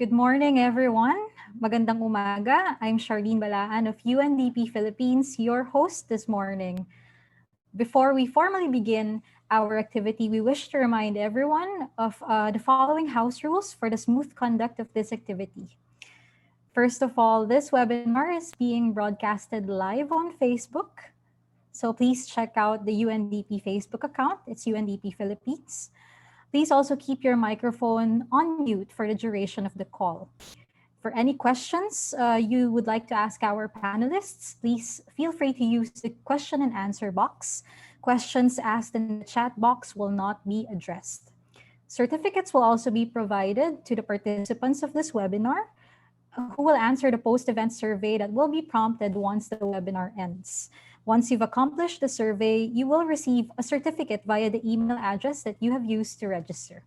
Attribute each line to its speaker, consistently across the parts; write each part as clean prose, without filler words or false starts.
Speaker 1: Good morning, everyone. Magandang umaga. I'm Charlene Balaan of UNDP Philippines, your host this morning. Before we formally begin our activity, we wish to remind everyone of the following house rules for the smooth conduct of this activity. First of all, this webinar is being broadcasted live on Facebook. So please check out the UNDP Facebook account. It's UNDP Philippines. Please also keep your microphone on mute for the duration of the call. For any questions you would like to ask our panelists, please feel free to use the question and answer box. Questions asked in the chat box will not be addressed. Certificates will also be provided to the participants of this webinar who will answer the post-event survey that will be prompted once the webinar ends. Once you've accomplished the survey, you will receive a certificate via the email address that you have used to register.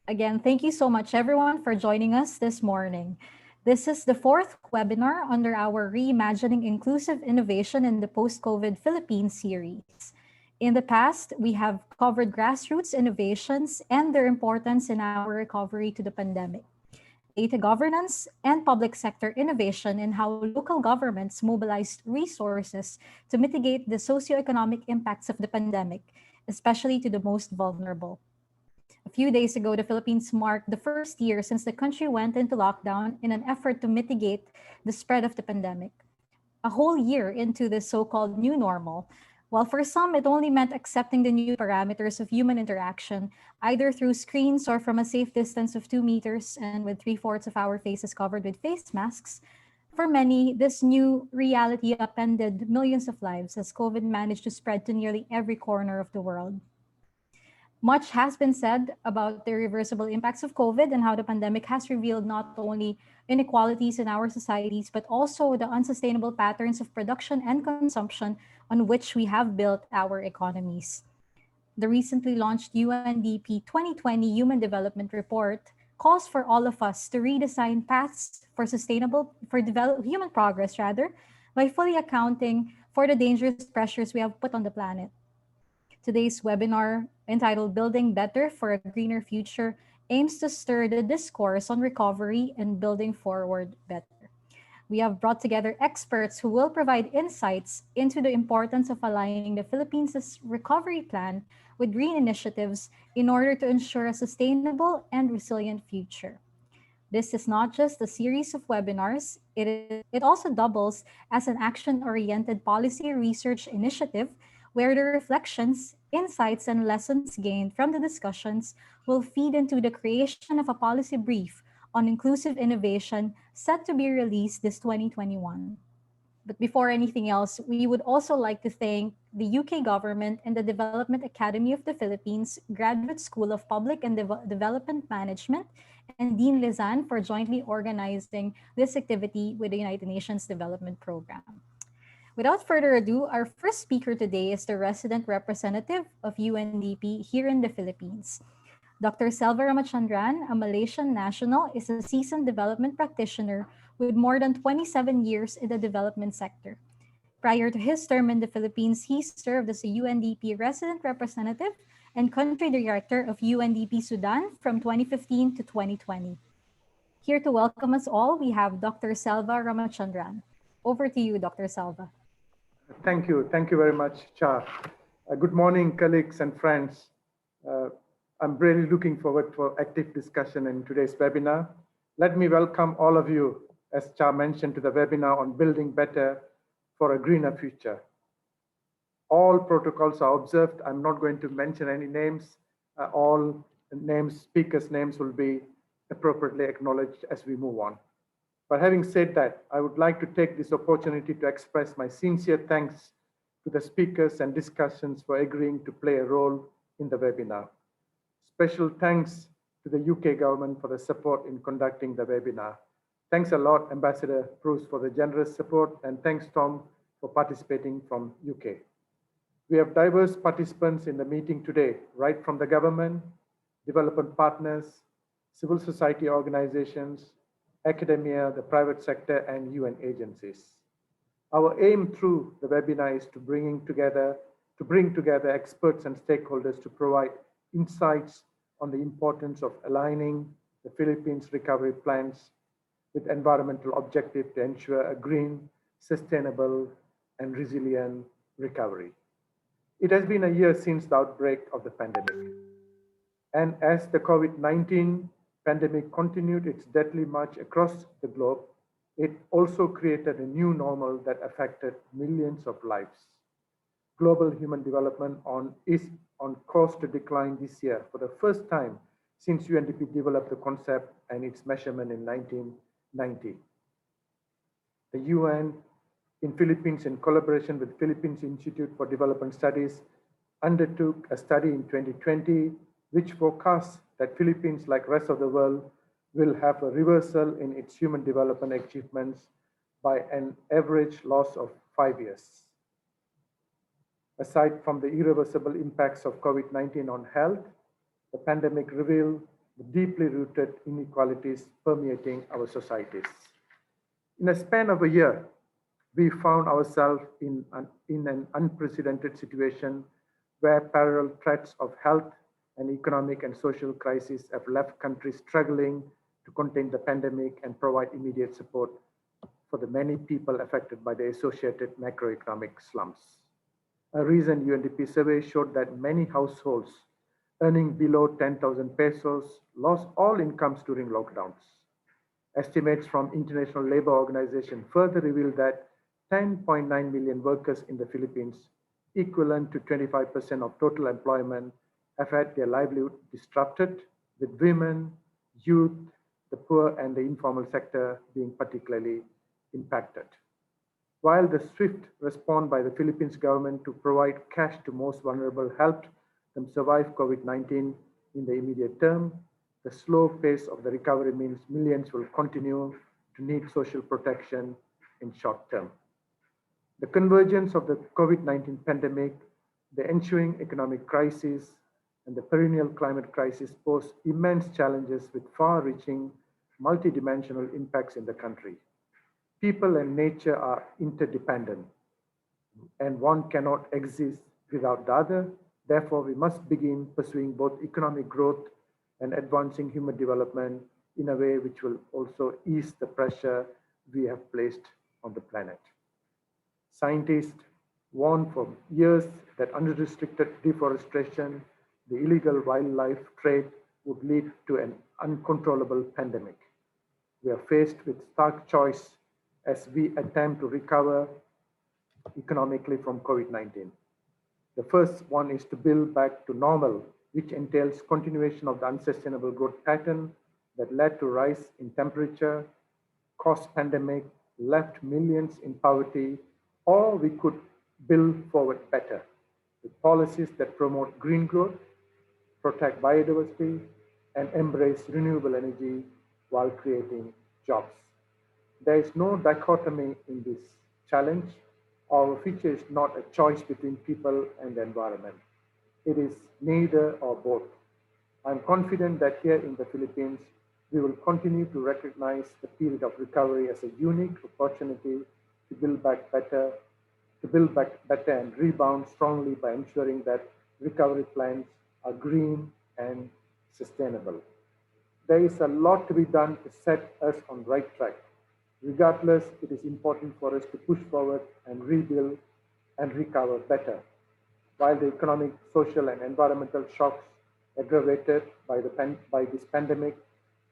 Speaker 1: Again, thank you so much, everyone, for joining us this morning. This is the fourth webinar under our Reimagining Inclusive Innovation in the Post-COVID Philippines series. In the past, we have covered grassroots innovations and their importance in our recovery to the pandemic, data governance, and public sector innovation, and how local governments mobilized resources to mitigate the socioeconomic impacts of the pandemic, especially to the most vulnerable. A few days ago, the Philippines marked the first year since the country went into lockdown in an effort to mitigate the spread of the pandemic. A whole year into this so-called new normal, while for some it only meant accepting the new parameters of human interaction, either through screens or from a safe distance of 2 meters and with 3/4 of our faces covered with face masks, for many, this new reality upended millions of lives as COVID managed to spread to nearly every corner of the world. Much has been said about the irreversible impacts of COVID and how the pandemic has revealed not only inequalities in our societies, but also the unsustainable patterns of production and consumption on which we have built our economies. The recently launched UNDP 2020 Human Development Report calls for all of us to redesign paths for human progress by fully accounting for the dangerous pressures we have put on the planet. Today's webinar, entitled Building Better for a Greener Future, aims to stir the discourse on recovery and building forward better. We have brought together experts who will provide insights into the importance of aligning the Philippines' recovery plan with green initiatives in order to ensure a sustainable and resilient future. This is not just a series of webinars, it also doubles as an action-oriented policy research initiative where the reflections, insights, and lessons gained from the discussions will feed into the creation of a policy brief on inclusive innovation set to be released this 2021. But before anything else, we would also like to thank the UK government and the Development Academy of the Philippines Graduate School of Public and Development Management and Dean Lizan for jointly organizing this activity with the United Nations Development Program. Without further ado, our first speaker today is the resident representative of UNDP here in the Philippines. Dr. Selva Ramachandran, a Malaysian national, is a seasoned development practitioner with more than 27 years in the development sector. Prior to his term in the Philippines, he served as a UNDP resident representative and country director of UNDP Sudan from 2015 to 2020. Here to welcome us all, we have Dr. Selva Ramachandran. Over to you, Dr. Selva.
Speaker 2: Thank you. Thank you very much, Char. Good morning, colleagues and friends. I'm really looking forward for active discussion in today's webinar. Let me welcome all of you, as Char mentioned, to the webinar on building better for a greener future. All protocols are observed. I'm not going to mention any names. All names, speakers' names will be appropriately acknowledged as we move on. But having said that, I would like to take this opportunity to express my sincere thanks to the speakers and discussions for agreeing to play a role in the webinar. Special thanks to the UK government for the support in conducting the webinar. Thanks a lot, Ambassador Bruce, for the generous support, and thanks, Tom, for participating from UK. We have diverse participants in the meeting today, right from the government, development partners, civil society organizations, academia, the private sector, and UN agencies. Our aim through the webinar is to bring together experts and stakeholders to provide insights on the importance of aligning the Philippines recovery plans with environmental objectives to ensure a green, sustainable, and resilient recovery. It has been a year since the outbreak of the pandemic. And as the COVID-19 pandemic continued its deadly march across the globe, it also created a new normal that affected millions of lives. Global human development is on course to decline this year for the first time since UNDP developed the concept and its measurement in 1990. The UN in Philippines, in collaboration with Philippines Institute for Development Studies, undertook a study in 2020 which forecasts that Philippines, like the rest of the world, will have a reversal in its human development achievements by an average loss of 5 years. Aside from the irreversible impacts of COVID-19 on health, the pandemic revealed the deeply rooted inequalities permeating our societies. In a span of a year, we found ourselves in an unprecedented situation where parallel threats of health and economic and social crises have left countries struggling to contain the pandemic and provide immediate support for the many people affected by the associated macroeconomic slumps. A recent UNDP survey showed that many households earning below 10,000 pesos lost all incomes during lockdowns. Estimates from International Labour Organization further revealed that 10.9 million workers in the Philippines, equivalent to 25% of total employment, have had their livelihood disrupted, with women, youth, the poor, and the informal sector being particularly impacted. While the swift response by the Philippines government to provide cash to most vulnerable helped them survive COVID-19 in the immediate term, the slow pace of the recovery means millions will continue to need social protection in short term. The convergence of the COVID-19 pandemic, the ensuing economic crisis, and the perennial climate crisis pose immense challenges with far-reaching, multidimensional impacts in the country. People and nature are interdependent, and one cannot exist without the other. Therefore, we must begin pursuing both economic growth and advancing human development in a way which will also ease the pressure we have placed on the planet. Scientists warned for years that unrestricted deforestation, the illegal wildlife trade would lead to an uncontrollable pandemic. We are faced with stark choice as we attempt to recover economically from COVID-19. The first one is to build back to normal, which entails continuation of the unsustainable growth pattern that led to rise in temperature, caused pandemic, left millions in poverty, or we could build forward better with policies that promote green growth, protect biodiversity, and embrace renewable energy while creating jobs. There is no dichotomy in this challenge. Our future is not a choice between people and the environment. It is neither or both. I'm confident that here in the Philippines, we will continue to recognize the period of recovery as a unique opportunity to build back better and rebound strongly by ensuring that recovery plans are green and sustainable. There is a lot to be done to set us on the right track. Regardless, it is important for us to push forward and rebuild and recover better. While the economic, social, and environmental shocks aggravated by this pandemic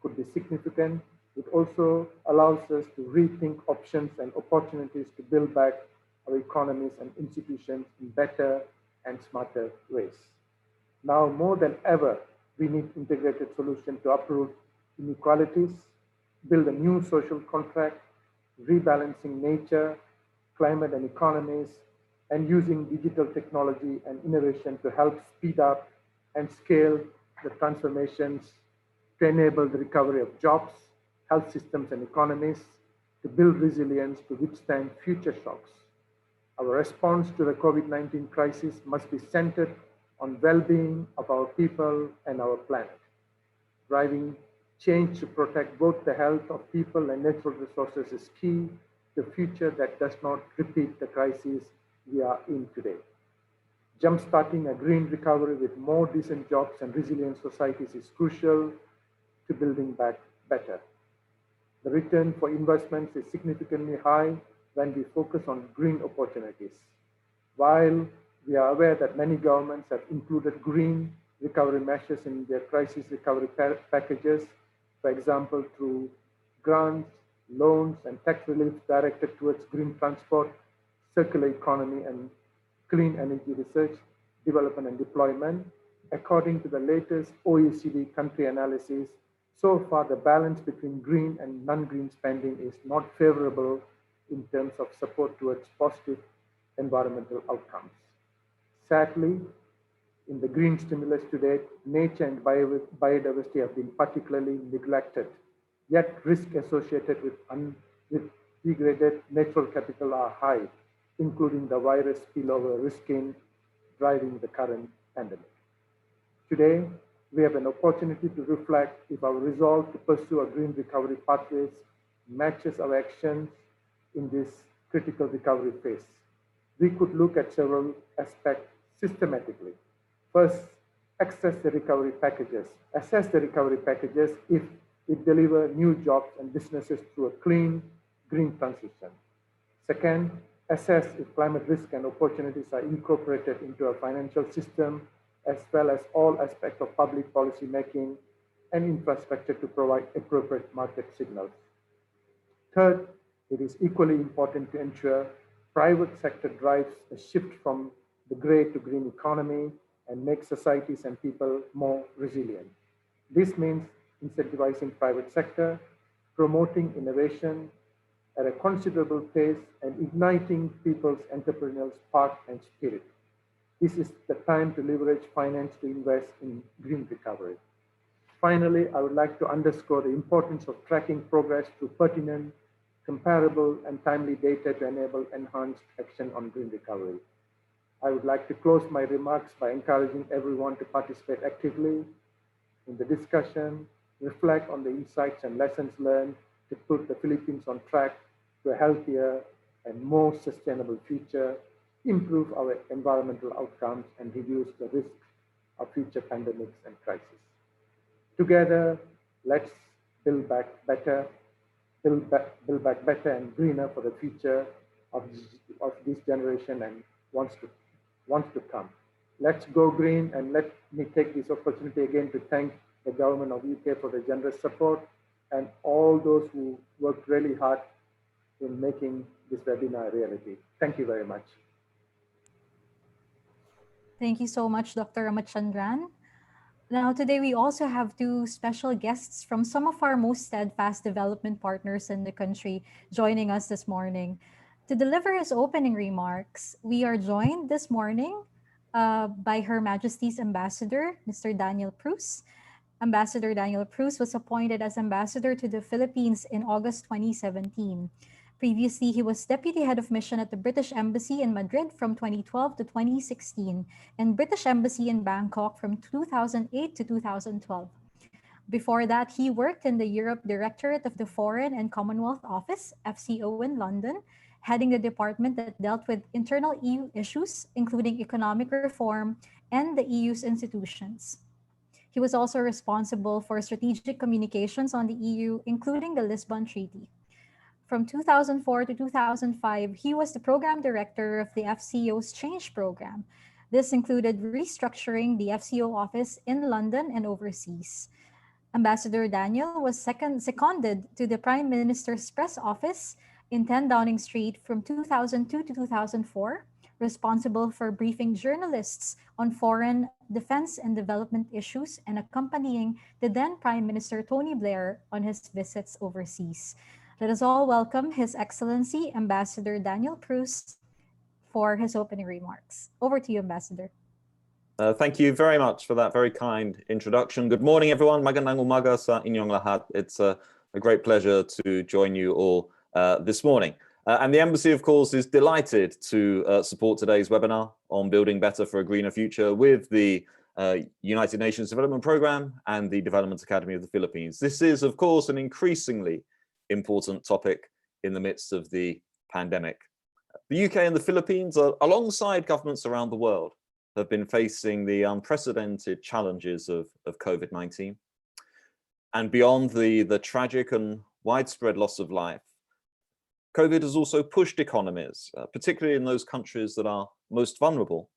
Speaker 2: could be significant, it also allows us to rethink options and opportunities to build back our economies and institutions in better and smarter ways. Now more than ever, we need integrated solutions to uproot inequalities, build a new social contract, rebalancing nature, climate and economies, and using digital technology and innovation to help speed up and scale the transformations to enable the recovery of jobs, health systems and economies, to build resilience to withstand future shocks. Our response to the COVID-19 crisis must be centered on well-being of our people and our planet. Driving change to protect both the health of people and natural resources is key to a future that does not repeat the crisis we are in today. Jumpstarting a green recovery with more decent jobs and resilient societies is crucial to building back better. The return for investments is significantly high when we focus on green opportunities. While we are aware that many governments have included green recovery measures in their crisis recovery packages, for example, through grants, loans, and tax relief directed towards green transport, circular economy, and clean energy research, development, and deployment. According to the latest OECD country analysis, so far the balance between green and non-green spending is not favorable in terms of support towards positive environmental outcomes. Sadly, in the green stimulus to date, nature and biodiversity have been particularly neglected, yet risks associated with degraded natural capital are high, including the virus spillover risking driving the current pandemic. Today, we have an opportunity to reflect if our resolve to pursue a green recovery pathways matches our actions in this critical recovery phase. We could look at several aspects systematically. First, assess the recovery packages if it delivers new jobs and businesses through a clean, green transition. Second, assess if climate risk and opportunities are incorporated into a financial system, as well as all aspects of public policy making and infrastructure to provide appropriate market signals. Third, it is equally important to ensure private sector drives a shift from the gray to green economy and makes societies and people more resilient. This means incentivizing private sector, promoting innovation at a considerable pace, and igniting people's entrepreneurial spark and spirit. This is the time to leverage finance to invest in green recovery. Finally, I would like to underscore the importance of tracking progress through pertinent, comparable, and timely data to enable enhanced action on green recovery. I would like to close my remarks by encouraging everyone to participate actively in the discussion, reflect on the insights and lessons learned to put the Philippines on track to a healthier and more sustainable future, improve our environmental outcomes, and reduce the risk of future pandemics and crises. Together, let's build back better and greener for the future of this generation and wants to come. Let's go green, and let me take this opportunity again to thank the government of UK for the generous support and all those who worked really hard in making this webinar a reality. Thank you very much.
Speaker 1: Thank you so much, Dr. Ramachandran. Now, today we also have two special guests from some of our most steadfast development partners in the country joining us this morning. To deliver his opening remarks, we are joined this morning by Her Majesty's Ambassador, Mr. Daniel Prus. Ambassador Daniel Prus was appointed as ambassador to the Philippines in August 2017. Previously, he was Deputy Head of Mission at the British Embassy in Madrid from 2012 to 2016 and British Embassy in Bangkok from 2008 to 2012. Before that, he worked in the Europe Directorate of the Foreign and Commonwealth Office, FCO, in London, heading the department that dealt with internal EU issues, including economic reform and the EU's institutions. He was also responsible for strategic communications on the EU, including the Lisbon Treaty. From 2004 to 2005, he was the program director of the FCO's Change Program. This included restructuring the FCO office in London and overseas. Ambassador Daniel was seconded to the Prime Minister's press office in 10 Downing Street from 2002 to 2004, responsible for briefing journalists on foreign, defense, and development issues and accompanying the then Prime Minister Tony Blair on his visits overseas. Let us all welcome His Excellency Ambassador Daniel Prus for his opening remarks. Over to you, Ambassador.
Speaker 3: Thank you very much for that very kind introduction. Good morning, everyone. Magandang umaga sa inyong lahat. It's a great pleasure to join you all this morning. And the Embassy, of course, is delighted to support today's webinar on building better for a greener future with the United Nations Development Programme and the Development Academy of the Philippines. This is, of course, an increasingly important topic in the midst of the pandemic. The UK and the Philippines, alongside governments around the world, have been facing the unprecedented challenges of COVID-19. And beyond the tragic and widespread loss of life, COVID has also pushed economies, particularly in those countries that are most vulnerable,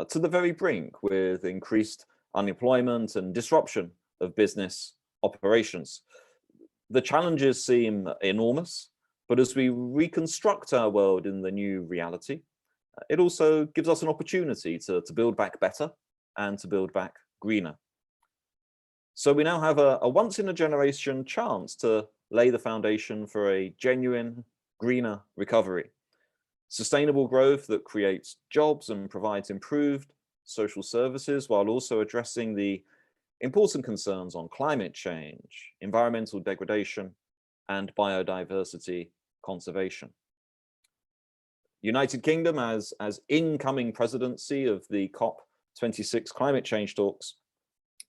Speaker 3: to the very brink, with increased unemployment and disruption of business operations. The challenges seem enormous, but as we reconstruct our world in the new reality, it also gives us an opportunity to build back better and to build back greener. So we now have a once-in-a-generation chance to lay the foundation for a genuine, greener recovery. Sustainable growth that creates jobs and provides improved social services while also addressing the important concerns on climate change, environmental degradation, and biodiversity conservation. United Kingdom, as incoming presidency of the COP26 climate change talks,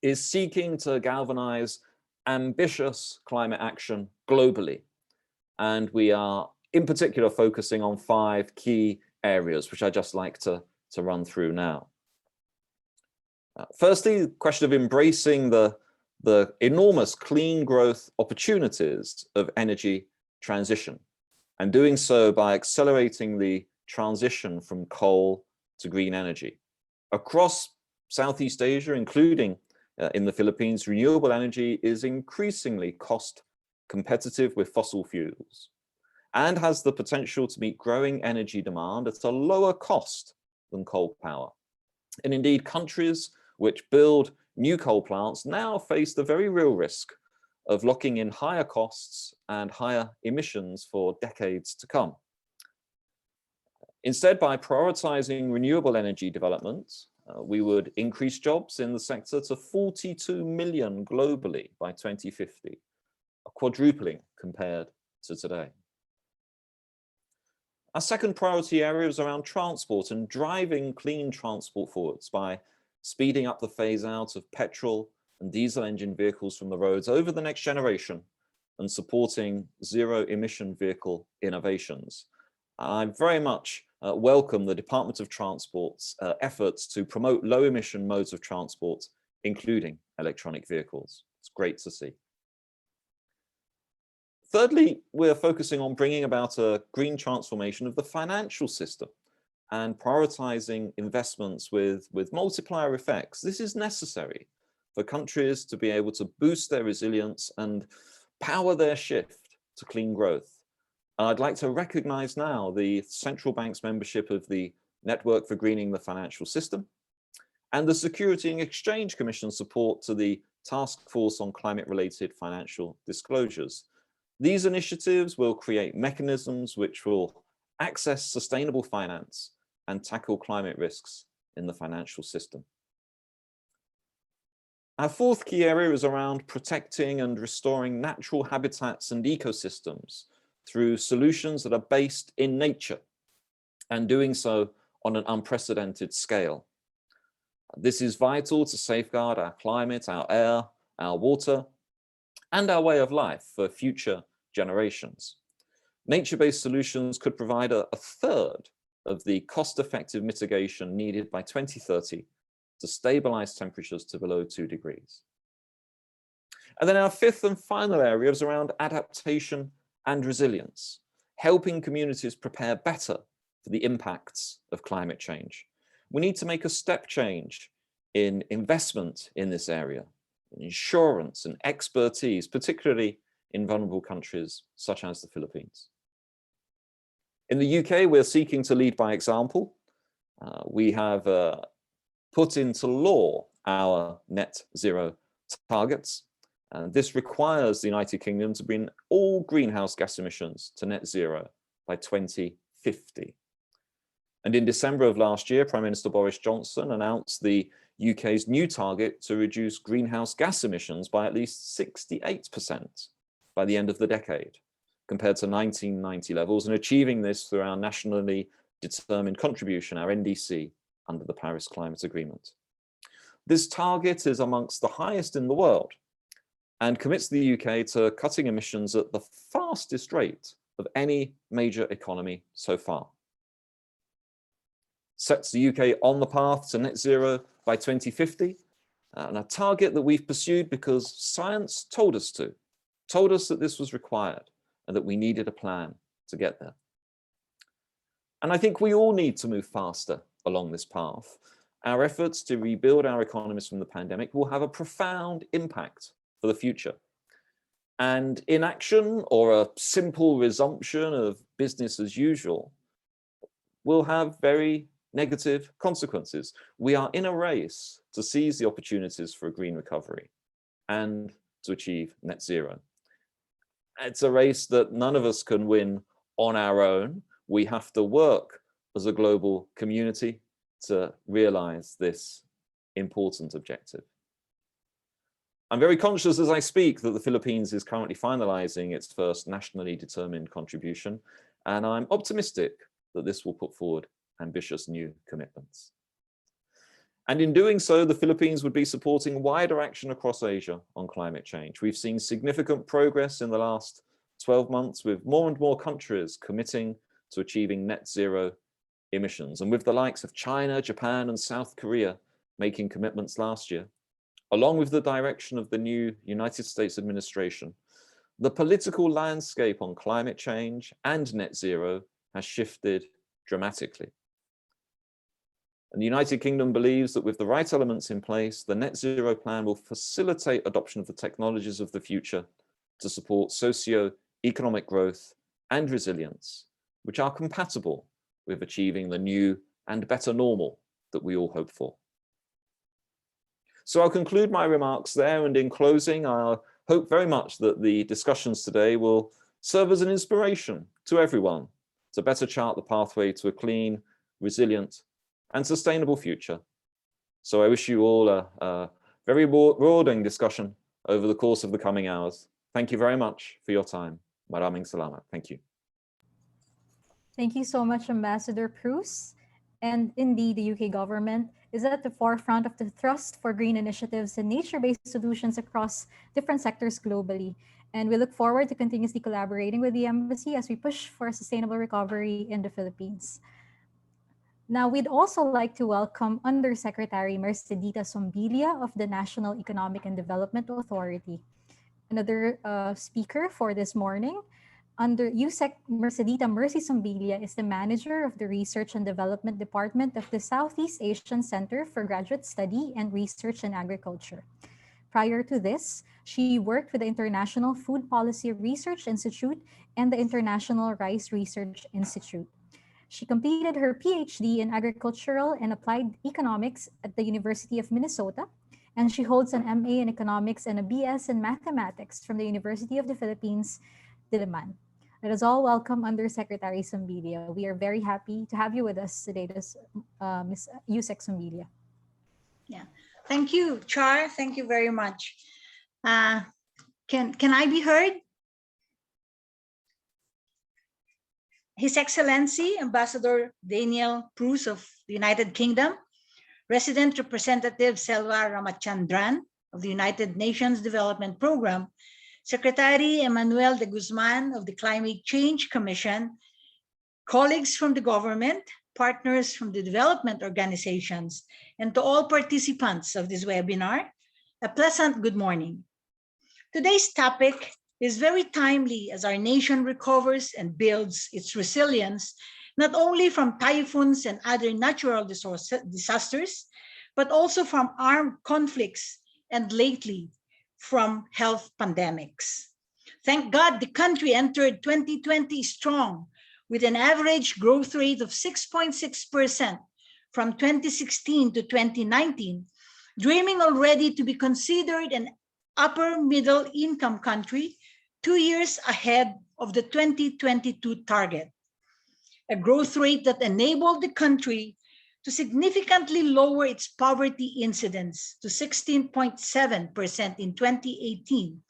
Speaker 3: is seeking to galvanize ambitious climate action globally. And we are in particular focusing on 5 key areas, which I'd just like to run through now. Firstly, the question of embracing the enormous clean growth opportunities of energy transition, and doing so by accelerating the transition from coal to green energy. Across Southeast Asia, including in the Philippines, renewable energy is increasingly cost competitive with fossil fuels and has the potential to meet growing energy demand at a lower cost than coal power. And indeed, countries which build new coal plants now face the very real risk of locking in higher costs and higher emissions for decades to come. Instead, by prioritizing renewable energy development, we would increase jobs in the sector to 42 million globally by 2050, a quadrupling compared to today. Our second priority area is around transport and driving clean transport forwards by speeding up the phase out of petrol and diesel engine vehicles from the roads over the next generation and supporting zero emission vehicle innovations. I very much welcome the Department of Transport's efforts to promote low emission modes of transport, including electronic vehicles. It's great to see. Thirdly, we're focusing on bringing about a green transformation of the financial system and prioritizing investments with multiplier effects. This is necessary for countries to be able to boost their resilience and power their shift to clean growth. And I'd like to recognize now the central bank's membership of the Network for Greening the Financial System and the Security and Exchange Commission's support to the Task Force on Climate-Related Financial Disclosures. These initiatives will create mechanisms which will access sustainable finance and tackle climate risks in the financial system. Our fourth key area is around protecting and restoring natural habitats and ecosystems through solutions that are based in nature and doing so on an unprecedented scale. This is vital to safeguard our climate, our air, our water, and our way of life for future generations. Nature-based solutions could provide a third of the cost-effective mitigation needed by 2030 to stabilize temperatures to below 2 degrees. And then our fifth and final area is around adaptation and resilience, helping communities prepare better for the impacts of climate change. We need to make a step change in investment in this area, in insurance and expertise, particularly in vulnerable countries such as the Philippines. In the UK, we're seeking to lead by example. We have put into law our net zero targets. This requires the United Kingdom to bring all greenhouse gas emissions to net zero by 2050. And in December of last year, Prime Minister Boris Johnson announced the UK's new target to reduce greenhouse gas emissions by at least 68% by the end of the decade, compared to 1990 levels, and achieving this through our nationally determined contribution, our NDC, under the Paris Climate Agreement. This target is amongst the highest in the world and commits the UK to cutting emissions at the fastest rate of any major economy so far. sets the UK on the path to net zero by 2050, and a target that we've pursued because science told us that this was required and that we needed a plan to get there. And I think we all need to move faster along this path. Our efforts to rebuild our economies from the pandemic will have a profound impact for the future. And inaction or a simple resumption of business as usual will have very negative consequences. We are in a race to seize the opportunities for a green recovery and to achieve net zero. It's a race that none of us can win on our own. We have to work as a global community to realize this important objective. I'm very conscious as I speak that the Philippines is currently finalizing its first nationally determined contribution, and I'm optimistic that this will put forward ambitious new commitments. And in doing so, the Philippines would be supporting wider action across Asia on climate change. We've seen significant progress in the last 12 months with more and more countries committing to achieving net zero emissions, and with the likes of China, Japan, and South Korea making commitments last year. Along with the direction of the new United States administration, the political landscape on climate change and net zero has shifted dramatically. And the United Kingdom believes that with the right elements in place, the net zero plan will facilitate adoption of the technologies of the future to support socio-economic growth and resilience, which are compatible with achieving the new and better normal that we all hope for. So I'll conclude my remarks there, and in closing, I hope very much that the discussions today will serve as an inspiration to everyone to better chart the pathway to a clean, resilient, and sustainable future. So I wish you all a very rewarding discussion over the course of the coming hours. Thank you very much for your time. Maraming salamat. Thank you.
Speaker 1: Thank you so much, Ambassador Cruz. And indeed, the UK government is at the forefront of the thrust for green initiatives and nature-based solutions across different sectors globally. And we look forward to continuously collaborating with the embassy as we push for a sustainable recovery in the Philippines. Now, we'd also like to welcome Undersecretary Mercedita Sombilia of the National Economic and Development Authority. Another speaker for this morning, under USEC Mercedita Mercy Sombilia is the manager of the Research and Development Department of the Southeast Asian Center for Graduate Study and Research in Agriculture. Prior to this, she worked with the International Food Policy Research Institute and the International Rice Research Institute. She completed her PhD in Agricultural and Applied Economics at the University of Minnesota, and she holds an MA in Economics and a BS in Mathematics from the University of the Philippines, Diliman. Let us all welcome Undersecretary Sombilia. We are very happy to have you with us today, Ms. USEC Sombilia.
Speaker 4: Yeah, thank you, Char. Thank you very much. Can I be heard? His Excellency Ambassador Daniel Cruz of the United Kingdom, Resident Representative Selva Ramachandran of the United Nations Development Program, Secretary Emmanuel de Guzman of the Climate Change Commission, colleagues from the government, partners from the development organizations, and to all participants of this webinar, a pleasant good morning. Today's topic is very timely as our nation recovers and builds its resilience, not only from typhoons and other natural disasters, but also from armed conflicts and lately from health pandemics. Thank God the country entered 2020 strong with an average growth rate of 6.6% from 2016 to 2019, dreaming already to be considered an upper middle income country 2 years ahead of the 2022 target. A growth rate that enabled the country to significantly lower its poverty incidence to 16.7% in 2018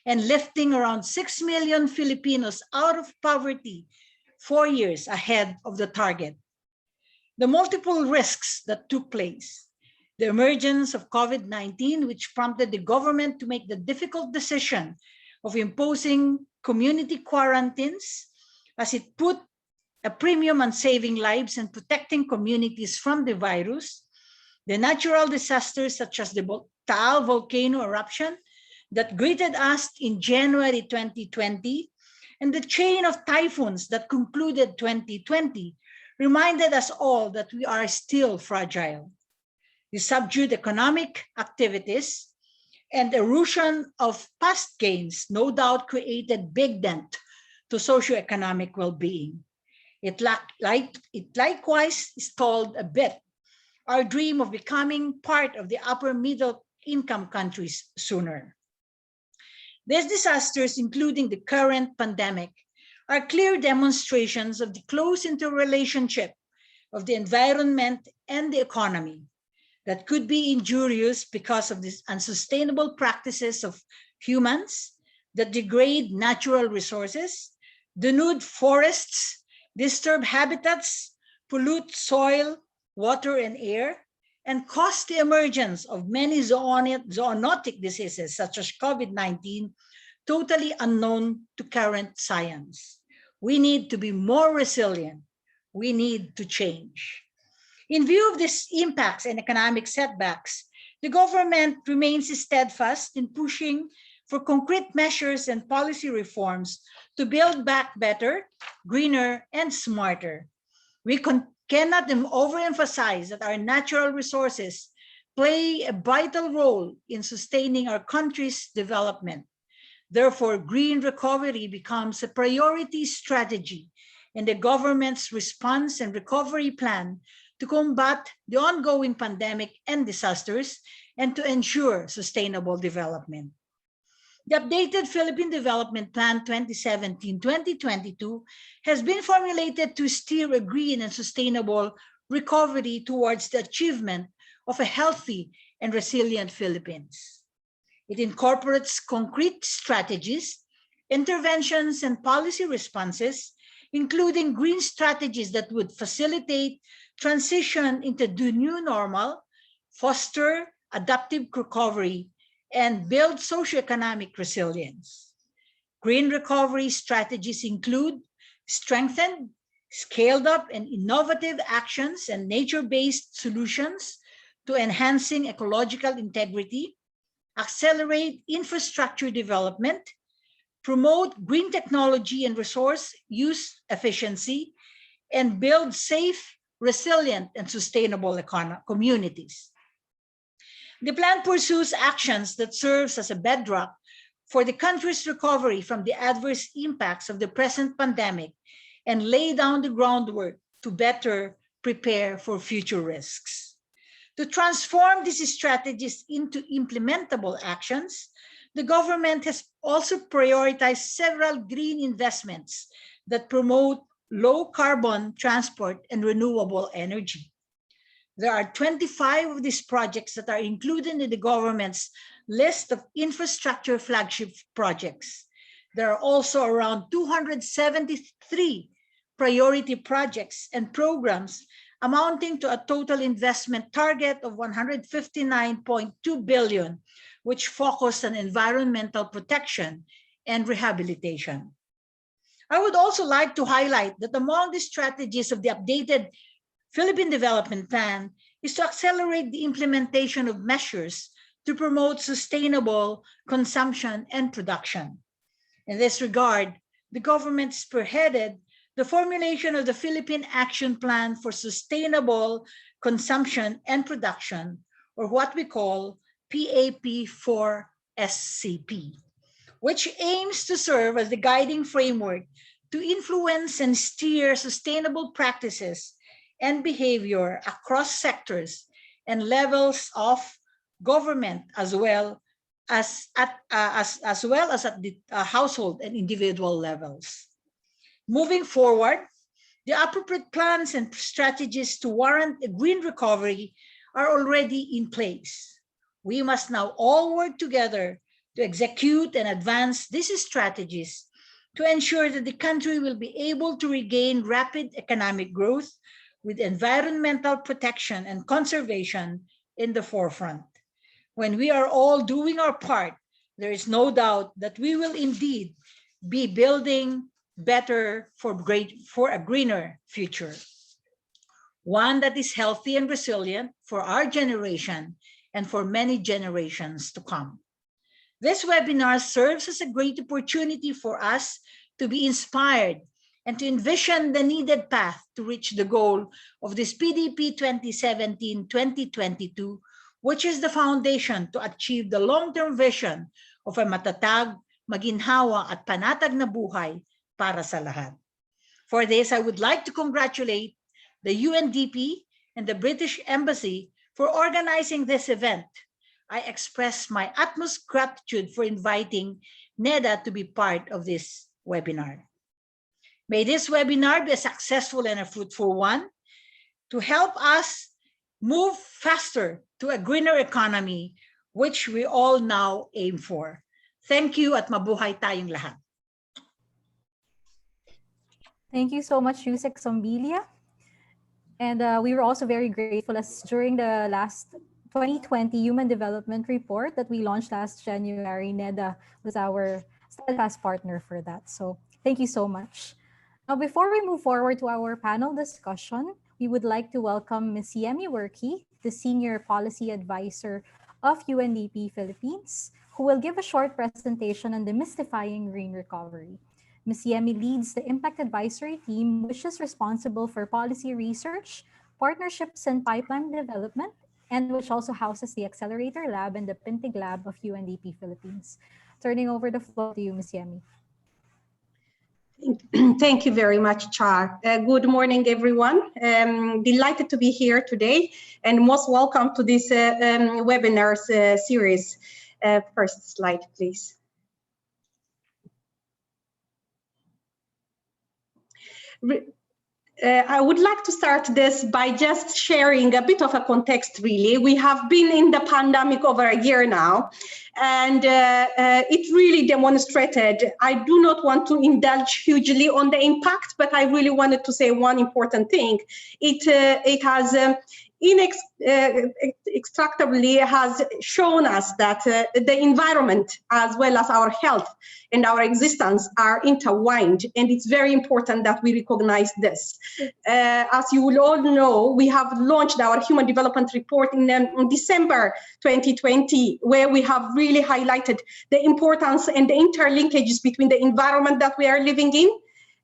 Speaker 4: and lifting around 6 million Filipinos out of poverty 4 years ahead of the target. The multiple risks that took place, the emergence of COVID-19, which prompted the government to make the difficult decision of imposing community quarantines as it put a premium on saving lives and protecting communities from the virus, the natural disasters such as the Taal volcano eruption that greeted us in January 2020, and the chain of typhoons that concluded 2020 reminded us all that we are still fragile. The subdued economic activities and erosion of past gains no doubt created big dent to socioeconomic well-being. It likewise stalled a bit our dream of becoming part of the upper middle income countries sooner. These disasters, including the current pandemic, are clear demonstrations of the close interrelationship of the environment and the economy that could be injurious because of these unsustainable practices of humans that degrade natural resources, denude forests, disturb habitats, pollute soil, water, and air, and cause the emergence of many zoonotic diseases such as COVID-19, totally unknown to current science. We need to be more resilient. We need to change. In view of these impacts and economic setbacks, the government remains steadfast in pushing for concrete measures and policy reforms to build back better, greener, and smarter. We cannot overemphasize that our natural resources play a vital role in sustaining our country's development. Therefore, green recovery becomes a priority strategy in the government's response and recovery plan to combat the ongoing pandemic and disasters and to ensure sustainable development. The updated Philippine Development Plan 2017-2022 has been formulated to steer a green and sustainable recovery towards the achievement of a healthy and resilient Philippines. It incorporates concrete strategies, interventions, and policy responses, including green strategies that would facilitate transition into the new normal, foster adaptive recovery, and build socioeconomic resilience. Green recovery strategies include strengthened, scaled up, and innovative actions and nature-based solutions to enhancing ecological integrity, accelerate infrastructure development, promote green technology and resource use efficiency, and build safe, resilient, and sustainable communities. The plan pursues actions that serves as a bedrock for the country's recovery from the adverse impacts of the present pandemic and lay down the groundwork to better prepare for future risks. To transform these strategies into implementable actions, the government has also prioritized several green investments that promote low carbon transport and renewable energy. There are 25 of these projects that are included in the government's list of infrastructure flagship projects. There are also around 273 priority projects and programs amounting to a total investment target of 159.2 billion, which focus on environmental protection and rehabilitation. I would also like to highlight that among the strategies of the updated Philippine Development Plan is to accelerate the implementation of measures to promote sustainable consumption and production. In this regard, the government spearheaded the formulation of the Philippine Action Plan for Sustainable Consumption and Production, or what we call PAP4SCP, which aims to serve as the guiding framework to influence and steer sustainable practices and behavior across sectors and levels of government, as well as at the household and individual levels. Moving forward, the appropriate plans and strategies to warrant a green recovery are already in place. We must now all work together to execute and advance these strategies to ensure that the country will be able to regain rapid economic growth with environmental protection and conservation in the forefront. When we are all doing our part, there is no doubt that we will indeed be building better for a greener future. One that is healthy and resilient for our generation and for many generations to come. This webinar serves as a great opportunity for us to be inspired and to envision the needed path to reach the goal of this PDP 2017-2022, which is the foundation to achieve the long-term vision of a matatag, maginhawa at panatag na buhay para sa lahat. For this, I would like to congratulate the UNDP and the British Embassy for organizing this event. I express my utmost gratitude for inviting NEDA to be part of this webinar. May this webinar be a successful and a fruitful one to help us move faster to a greener economy, which we all now aim for. Thank you at mabuhay tayong lahat.
Speaker 1: Thank you so much, Yusek Sombilia. And we were also very grateful as during the last 2020 Human Development Report that we launched last January, NEDA was our steadfast partner for that. So thank you so much. Now, before we move forward to our panel discussion, we would like to welcome Ms. Yemi Werkey, the Senior Policy Advisor of UNDP Philippines, who will give a short presentation on demystifying green recovery. Ms. Yemi leads the Impact Advisory Team, which is responsible for policy research, partnerships and pipeline development, and which also houses the Accelerator Lab and the Pintig Lab of UNDP Philippines. Turning over the floor to you, Ms. Yemi.
Speaker 5: Thank you very much, Char. Good morning, everyone. Delighted to be here today and most welcome to this webinar series. First slide, please. I would like to start this by just sharing a bit of a context, really. We have been in the pandemic over a year now, and it really demonstrated, I do not want to indulge hugely on the impact, but I really wanted to say one important thing. It has inextractably has shown us that the environment as well as our health and our existence are intertwined, and it's very important that we recognize this. As you will all know, we have launched our Human Development Report in December 2020, where we have really highlighted the importance and the interlinkages between the environment that we are living in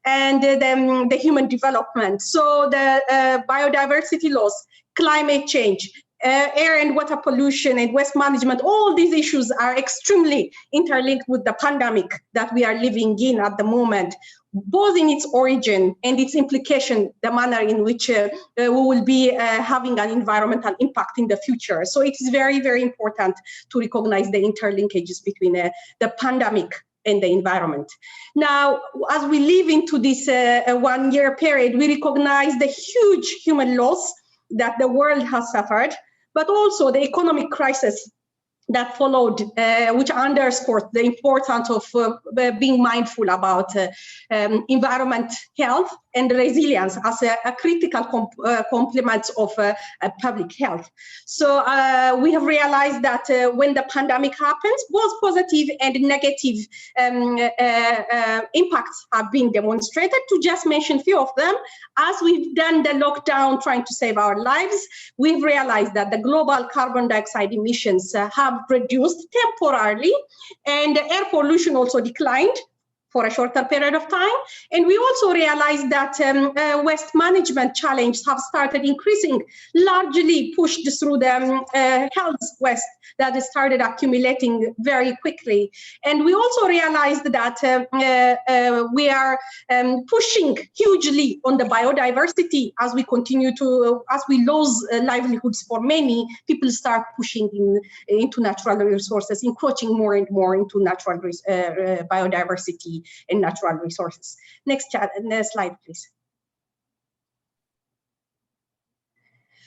Speaker 5: and the human development. So the biodiversity loss, climate change, air and water pollution and waste management, all these issues are extremely interlinked with the pandemic that we are living in at the moment, both in its origin and its implication, the manner in which we will be having an environmental impact in the future. So it is very, very important to recognize the interlinkages between the pandemic and the environment. Now, as we live into this 1 year period, we recognize the huge human loss that the world has suffered, but also the economic crisis that followed, which underscores the importance of being mindful about environment health and resilience as a critical complement of public health. So we have realized that when the pandemic happens, both positive and negative impacts have been demonstrated. To just mention a few of them, as we've done the lockdown trying to save our lives, we've realized that the global carbon dioxide emissions have reduced temporarily, and air pollution also declined for a shorter period of time. And we also realized that waste management challenges have started increasing, largely pushed through the health waste that started accumulating very quickly. And we also realized that we are pushing hugely on the biodiversity as we continue to, as we lose livelihoods for many, people start pushing into natural resources, encroaching more and more into natural biodiversity and natural resources. Next slide, please.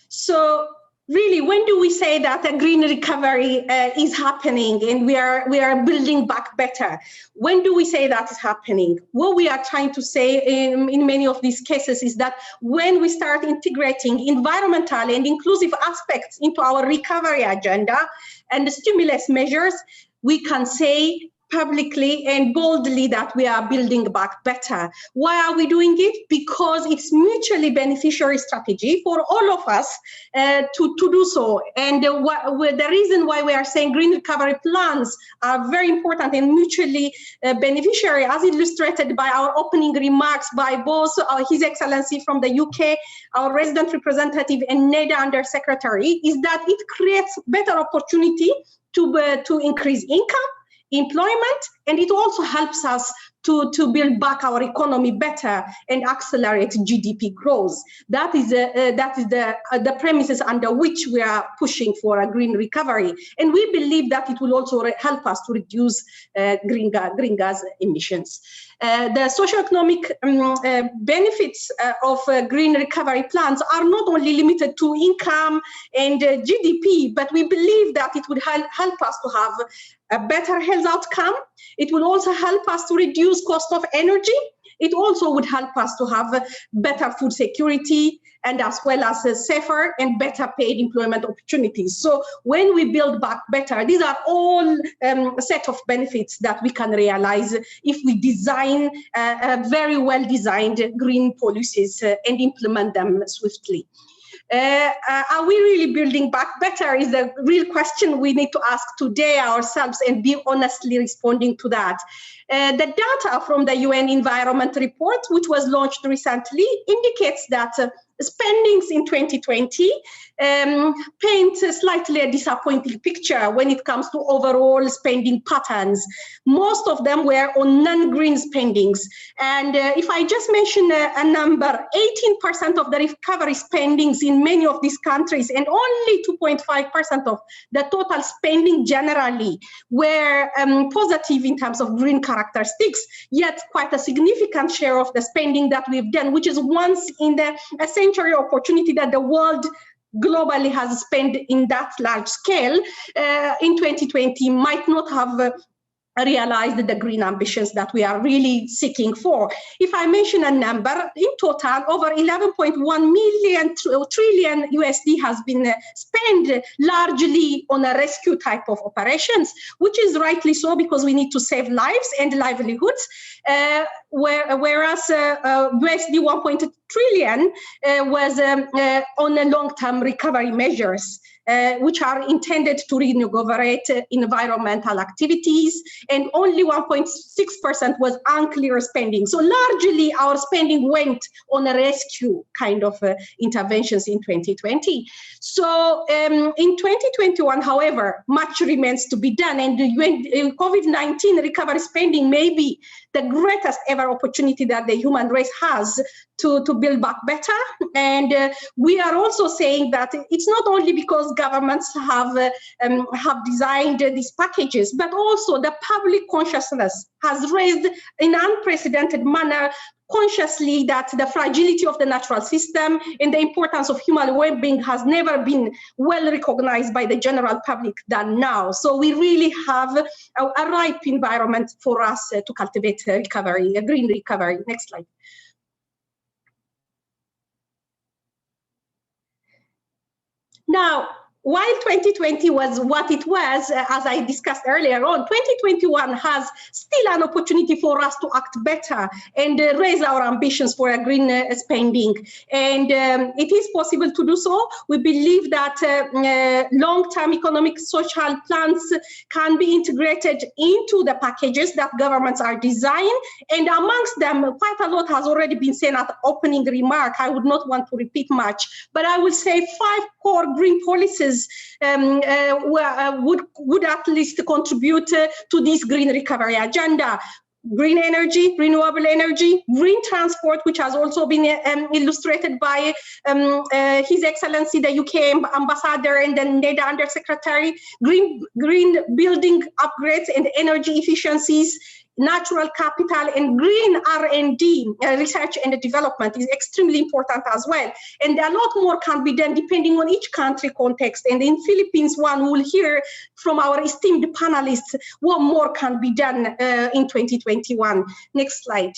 Speaker 5: So really, when do we say that a green recovery is happening and we are building back better? When do we say that is happening? What we are trying to say in many of these cases is that when we start integrating environmental and inclusive aspects into our recovery agenda and the stimulus measures, we can say publicly and boldly that we are building back better. Why are we doing it? Because it's mutually beneficiary strategy for all of us to do so. And the reason why we are saying green recovery plans are very important and mutually beneficiary, as illustrated by our opening remarks by both His Excellency from the UK, our resident representative, and NEDA Undersecretary, is that it creates better opportunity to increase income, employment, and it also helps us to build back our economy better and accelerate GDP growth. That is the premises under which we are pushing for a green recovery, and we believe that it will also help us to reduce green gas emissions. The socioeconomic benefits of green recovery plans are not only limited to income and GDP, but we believe that it would help us to have a better health outcome. It will also help us to reduce cost of energy. It also would help us to have better food security, and as well as safer and better paid employment opportunities. So when we build back better, these are all a set of benefits that we can realize if we design very well designed green policies and implement them swiftly. Are we really building back better is the real question we need to ask today ourselves and be honestly responding to that. The data from the UN Environment Report, which was launched recently, indicates that spendings in 2020 paint slightly a disappointing picture when it comes to overall spending patterns. Most of them were on non-green spendings. And if I just mention a number, 18% of the recovery spendings in many of these countries and only 2.5% of the total spending generally were positive in terms of green characteristics, yet quite a significant share of the spending that we've done, which is once in a century opportunity that the world globally has spent in that large scale, in 2020 might not have realized the green ambitions that we are really seeking for. If I mention a number, in total, over 11.1 trillion USD has been spent largely on a rescue type of operations, which is rightly so because we need to save lives and livelihoods, whereas USD 1.2 trillion was on a long-term recovery measures, which are intended to reinvigorate environmental activities, and only 1.6% was unclear spending. So largely our spending went on a rescue kind of interventions in 2020. So in 2021, however, much remains to be done, and COVID-19 recovery spending may be the greatest ever opportunity that the human race has to build back better. And we are also saying that it's not only because governments have designed these packages, but also the public consciousness has raised in an unprecedented manner consciously that the fragility of the natural system and the importance of human well-being has never been well recognized by the general public than now. So we really have a ripe environment for us to cultivate recovery, a green recovery. Next slide. Now, while 2020 was what it was, as I discussed earlier on, 2021 has still an opportunity for us to act better and raise our ambitions for a green spending. And it is possible to do so. We believe that long-term economic social plans can be integrated into the packages that governments are designing. And amongst them, quite a lot has already been said at the opening remark. I would not want to repeat much, but I will say 5 core green policies would at least contribute to this green recovery agenda. Green energy, renewable energy, green transport, which has also been illustrated by His Excellency, the UK Ambassador, and then NEDA Undersecretary, green building upgrades and energy efficiencies, natural capital, and green R&D, research and development is extremely important as well. And a lot more can be done depending on each country context. And in Philippines, one will hear from our esteemed panelists what more can be done in 2021. Next slide.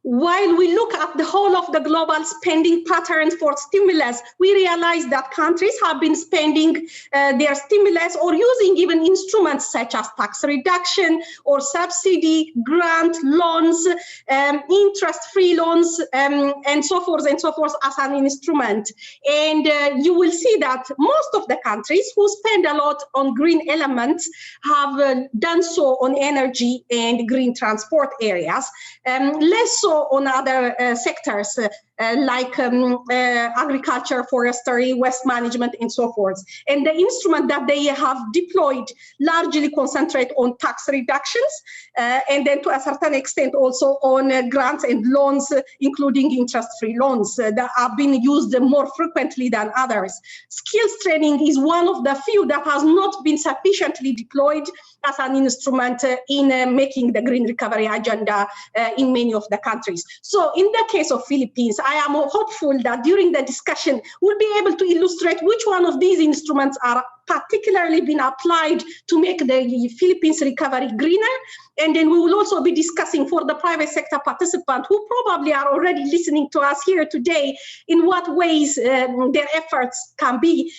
Speaker 5: while we look at the whole of the global spending patterns for stimulus, we realize that countries have been spending their stimulus or using even instruments such as tax reduction or subsidy, grant, loans, interest-free loans, and so forth as an instrument. And you will see that most of the countries who spend a lot on green elements have done so on energy and green transport areas, less so on other sectors like agriculture, forestry, waste management, and so forth. And the instrument that they have deployed largely concentrate on tax reductions, and then to a certain extent also on grants and loans, including interest-free loans that have been used more frequently than others. Skills training is one of the few that has not been sufficiently deployed as an instrument in making the green recovery agenda in many of the countries. So in the case of Philippines, I am hopeful that during the discussion, we'll be able to illustrate which one of these instruments are particularly been applied to make the Philippines recovery greener. And then we will also be discussing for the private sector participants who probably are already listening to us here today, in what ways their efforts can be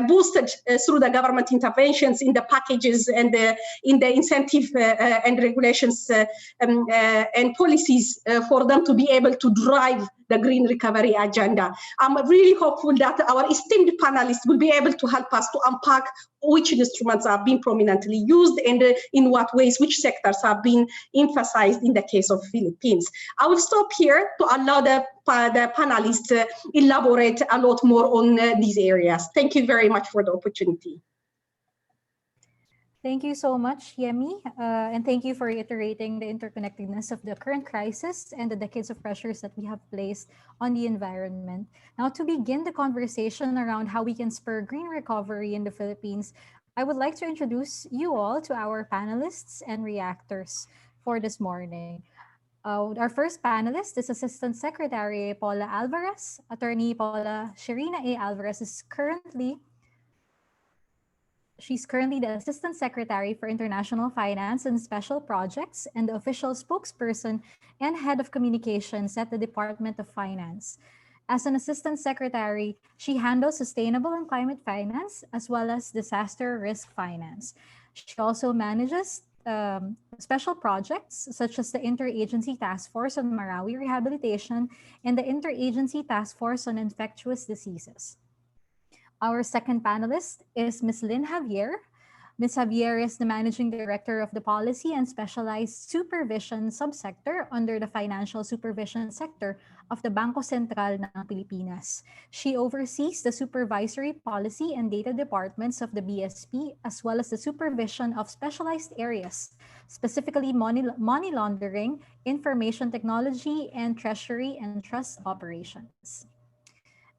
Speaker 5: boosted through the government interventions in the packages and in the incentive and regulations and policies for them to be able to drive the green recovery agenda. I'm really hopeful that our esteemed panelists will be able to help us to unpack which instruments are being prominently used and in what ways, which sectors have been emphasized in the case of Philippines. I will stop here to allow the panelists to elaborate a lot more on these areas. Thank you very much for the opportunity.
Speaker 1: Thank you so much, Yemi, and thank you for reiterating the interconnectedness of the current crisis and the decades of pressures that we have placed on the environment. Now, to begin the conversation around how we can spur green recovery in the Philippines, I would like to introduce you all to our panelists and reactors for this morning. Our first panelist is Assistant Secretary Paula Alvarez. Attorney Paula Sherina A. Alvarez is She's currently the Assistant Secretary for International Finance and Special Projects and the official spokesperson and head of communications at the Department of Finance. As an Assistant Secretary, she handles sustainable and climate finance as well as disaster risk finance. She also manages special projects such as the Interagency Task Force on Marawi Rehabilitation and the Interagency Task Force on Infectious Diseases. Our second panelist is Ms. Lynn Javier. Ms. Javier is the Managing Director of the Policy and Specialized Supervision Subsector under the Financial Supervision Sector of the Bangko Sentral ng Pilipinas. She oversees the supervisory policy and data departments of the BSP as well as the supervision of specialized areas, specifically money laundering, information technology, and treasury and trust operations.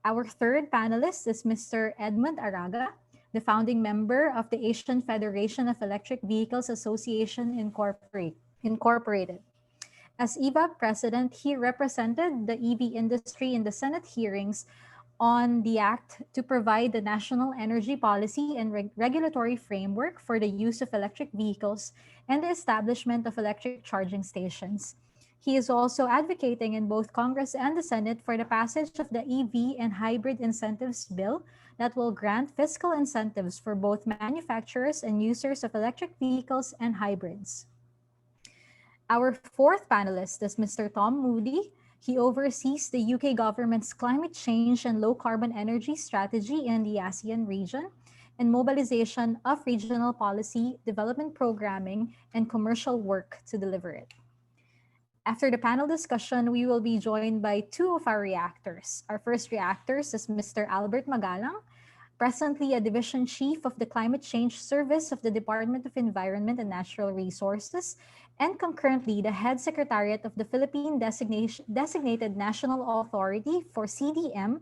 Speaker 1: Our third panelist is Mr. Edmund Araga, the founding member of the Asian Federation of Electric Vehicles Association Incorporated. As EVA president, he represented the EV industry in the Senate hearings on the act to provide the national energy policy and regulatory framework for the use of electric vehicles and the establishment of electric charging stations. He is also advocating in both Congress and the Senate for the passage of the EV and Hybrid Incentives Bill that will grant fiscal incentives for both manufacturers and users of electric vehicles and hybrids. Our fourth panelist is Mr. Tom Moody. He oversees the UK government's climate change and low carbon energy strategy in the ASEAN region and mobilization of regional policy, development programming, and commercial work to deliver it. After the panel discussion, we will be joined by two of our reactors. Our first reactor is Mr. Albert Magalang, presently a Division Chief of the Climate Change Service of the Department of Environment and Natural Resources, and concurrently the Head Secretariat of the Philippine Designated National Authority for CDM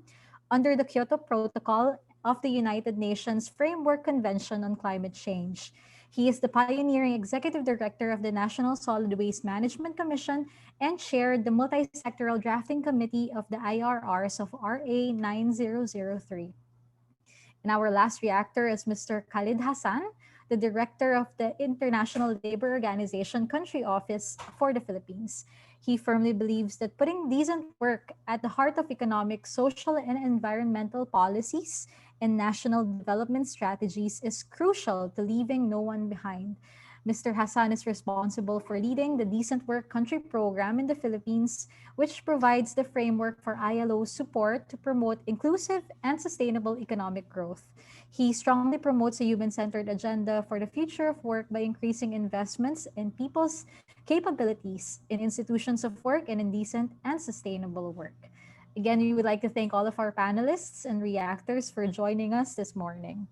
Speaker 1: under the Kyoto Protocol of the United Nations Framework Convention on Climate Change. He is the pioneering executive director of the National Solid Waste Management Commission and chaired the multi-sectoral drafting committee of the IRRs of RA 9003. And our last reactor is Mr. Khalid Hassan, the director of the International Labor Organization Country Office for the Philippines. He firmly believes that putting decent work at the heart of economic, social, and environmental policies and national development strategies is crucial to leaving no one behind. Mr. Hassan is responsible for leading the Decent Work Country Program in the Philippines, which provides the framework for ILO's support to promote inclusive and sustainable economic growth. He strongly promotes a human-centered agenda for the future of work by increasing investments in people's capabilities in institutions of work and in decent and sustainable work. Again, we would like to thank all of our panelists and reactors for joining us this morning.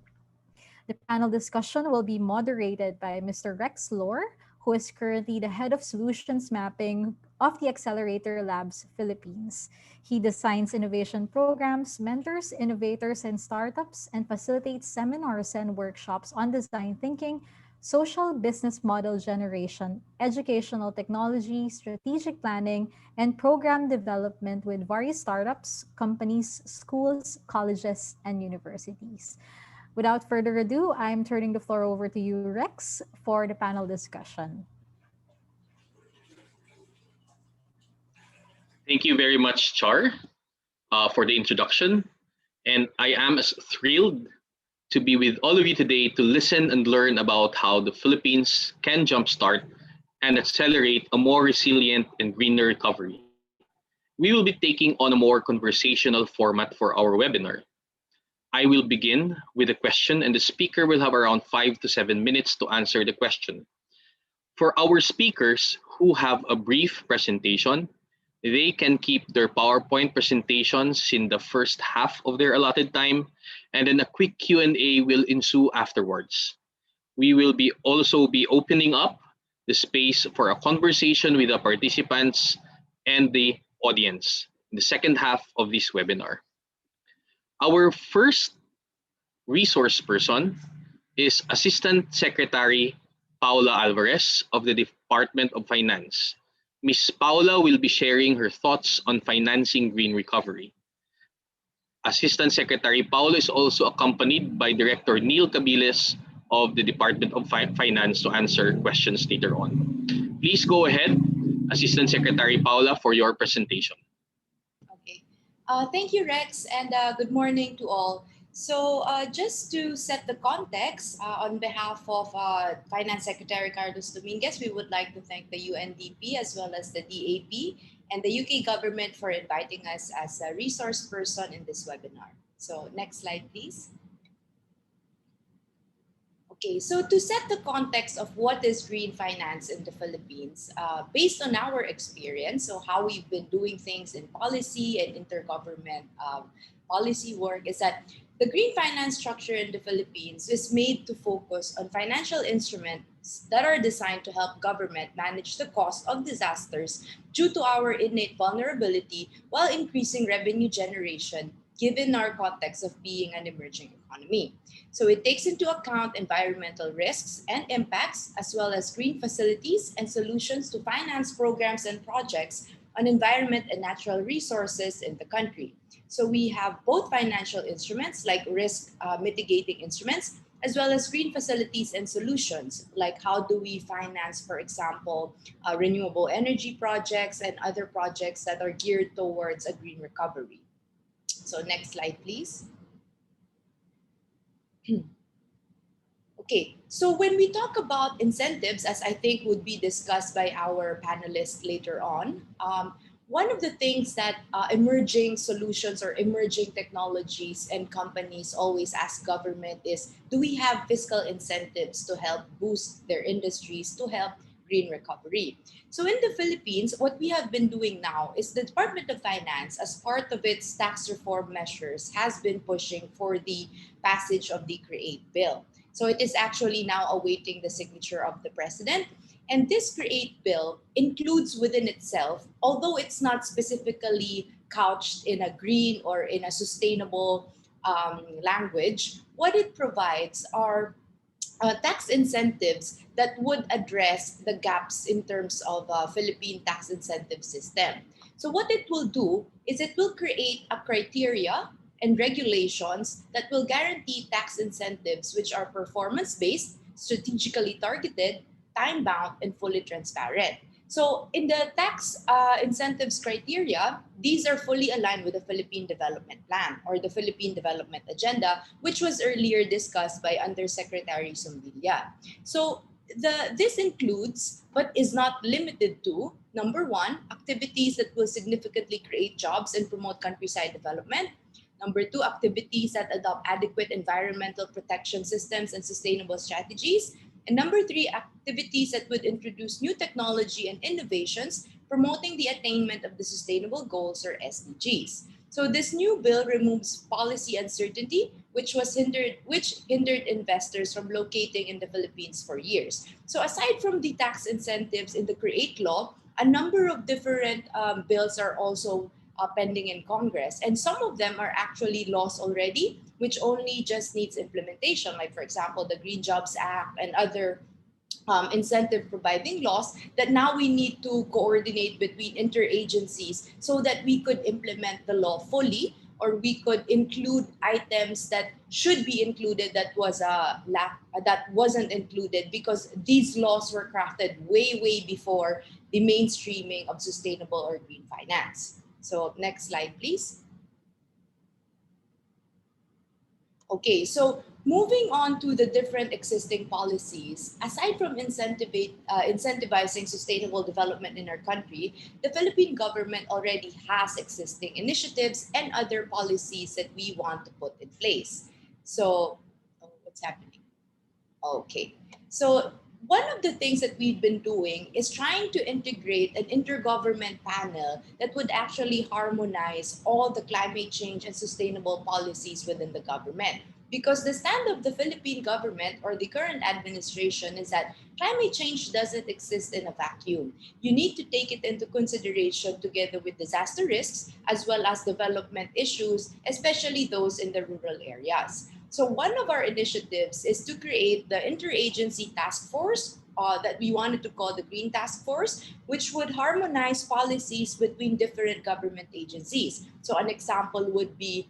Speaker 1: The panel discussion will be moderated by Mr. Rex Lore, who is currently the head of solutions mapping of the Accelerator Labs Philippines. He designs innovation programs, mentors innovators and startups, and facilitates seminars and workshops on design thinking, social business model generation, educational technology, strategic planning, and program development with various startups, companies, schools, colleges, and universities. Without further ado, I'm turning the floor over to you, Rex, for the panel discussion.
Speaker 6: Thank you very much, Char, for the introduction. And I am as thrilled to be with all of you today to listen and learn about how the Philippines can jumpstart and accelerate a more resilient and greener recovery. We will be taking on a more conversational format for our webinar. I will begin with a question, and the speaker will have around 5 to 7 minutes to answer the question. For our speakers who have a brief presentation, they can keep their PowerPoint presentations in the first half of their allotted time, and then a quick Q&A will ensue afterwards. We will also be opening up the space for a conversation with the participants and the audience in the second half of this webinar. Our first resource person is Assistant Secretary Paula Alvarez of the Department of Finance. Ms. Paula will be sharing her thoughts on financing green recovery. Assistant Secretary Paula is also accompanied by Director Neil Cabiles of the Department of Finance to answer questions later on. Please go ahead, Assistant Secretary Paula, for your presentation.
Speaker 7: Okay. Thank you, Rex, and good morning to all. So just to set the context, on behalf of Finance Secretary Carlos Dominguez, we would like to thank the UNDP as well as the DAP and the UK government for inviting us as a resource person in this webinar. So next slide, please. Okay, so to set the context of what is green finance in the Philippines, based on our experience, so how we've been doing things in policy and intergovernment policy work, is that the green finance structure in the Philippines is made to focus on financial instruments that are designed to help government manage the cost of disasters due to our innate vulnerability while increasing revenue generation given our context of being an emerging economy. So it takes into account environmental risks and impacts, as well as green facilities and solutions to finance programs and projects on environment and natural resources in the country. So we have both financial instruments like risk mitigating instruments, as well as green facilities and solutions, like how do we finance, for example, renewable energy projects and other projects that are geared towards a green recovery. So next slide, please. Okay, so when we talk about incentives, as I think would be discussed by our panelists later on, one of the things that emerging solutions or emerging technologies and companies always ask government is, do we have fiscal incentives to help boost their industries to help green recovery? So in the Philippines, what we have been doing now is the Department of Finance, as part of its tax reform measures, has been pushing for the passage of the CREATE bill. So it is actually now awaiting the signature of the president. And this CREATE bill includes within itself, although it's not specifically couched in a green or in a sustainable language, what it provides are tax incentives that would address the gaps in terms of Philippine tax incentive system. So what it will do is it will create a criteria and regulations that will guarantee tax incentives which are performance-based, strategically targeted, time-bound, and fully transparent. So in the tax incentives criteria, these are fully aligned with the Philippine Development Plan or the Philippine Development Agenda, which was earlier discussed by Undersecretary Zumbilya. So this includes, but is not limited to, number one, activities that will significantly create jobs and promote countryside development. Number two, activities that adopt adequate environmental protection systems and sustainable strategies. And number three, activities that would introduce new technology and innovations, promoting the attainment of the Sustainable Goals or SDGs. So this new bill removes policy uncertainty, which hindered investors from locating in the Philippines for years. So aside from the tax incentives in the CREATE law, a number of different bills are also pending in Congress. And some of them are actually laws already, which only just needs implementation. Like, for example, the Green Jobs Act and other incentive providing laws that now we need to coordinate between interagencies so that we could implement the law fully, or we could include items that should be included that wasn't included because these laws were crafted way before the mainstreaming of sustainable or green finance. So next slide, please. Okay, so moving on to the different existing policies, aside from incentivizing sustainable development in our country, the Philippine government already has existing initiatives and other policies that we want to put in place. So, what's happening? Okay, so one of the things that we've been doing is trying to integrate an intergovernment panel that would actually harmonize all the climate change and sustainable policies within the government. Because the stand of the Philippine government or the current administration is that climate change doesn't exist in a vacuum. You need to take it into consideration together with disaster risks as well as development issues, especially those in the rural areas. So one of our initiatives is to create the interagency task force that we wanted to call the Green Task Force, which would harmonize policies between different government agencies. So an example would be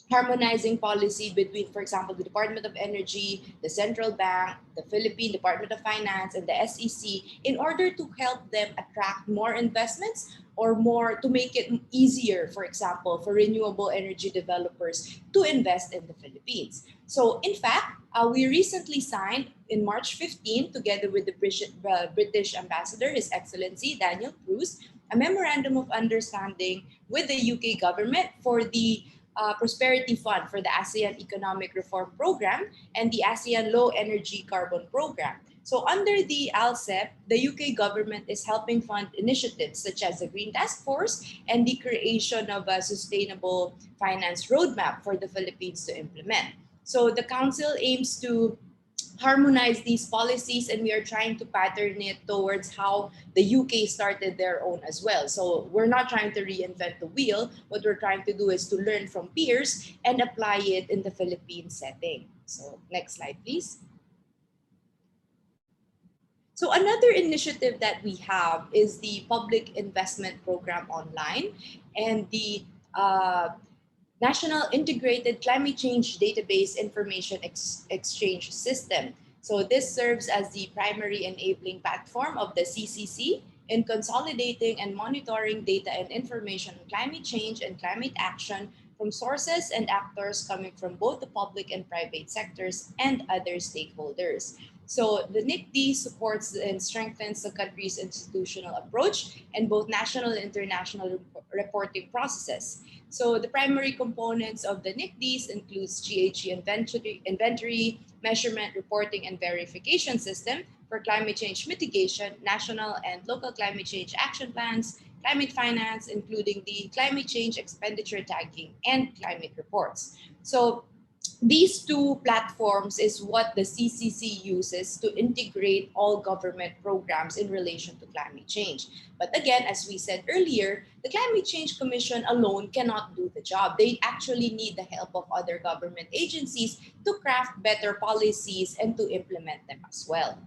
Speaker 7: harmonizing policy between, for example, the Department of Energy, the Central Bank, the Philippine Department of Finance, and the SEC in order to help them attract more investments or more to make it easier, for example, for renewable energy developers to invest in the Philippines. So in fact, we recently signed in March 15, together with the British Ambassador, His Excellency Daniel Cruz, a memorandum of understanding with the UK government for the Prosperity Fund for the ASEAN Economic Reform Program and the ASEAN Low Energy Carbon Program. So under the ALSEP, the UK government is helping fund initiatives such as the Green Task Force and the creation of a sustainable finance roadmap for the Philippines to implement. So the Council aims to harmonize these policies, and we are trying to pattern it towards how the UK started their own as well. So we're not trying to reinvent the wheel. What we're trying to do is to learn from peers and apply it in the Philippine setting. So next slide, please. So another initiative that we have is the Public Investment Program Online and the National Integrated Climate Change Database Information Exchange System. So this serves as the primary enabling platform of the CCC in consolidating and monitoring data and information on climate change and climate action from sources and actors coming from both the public and private sectors and other stakeholders. So the NICD supports and strengthens the country's institutional approach and both national and international reporting processes. So the primary components of the NICDs includes GHG inventory, measurement, reporting, and verification system for climate change mitigation, national and local climate change action plans, climate finance, including the climate change expenditure tagging, and climate reports. So these two platforms is what the CCC uses to integrate all government programs in relation to climate change. But again, as we said earlier, the Climate Change Commission alone cannot do the job. They actually need the help of other government agencies to craft better policies and to implement them as well.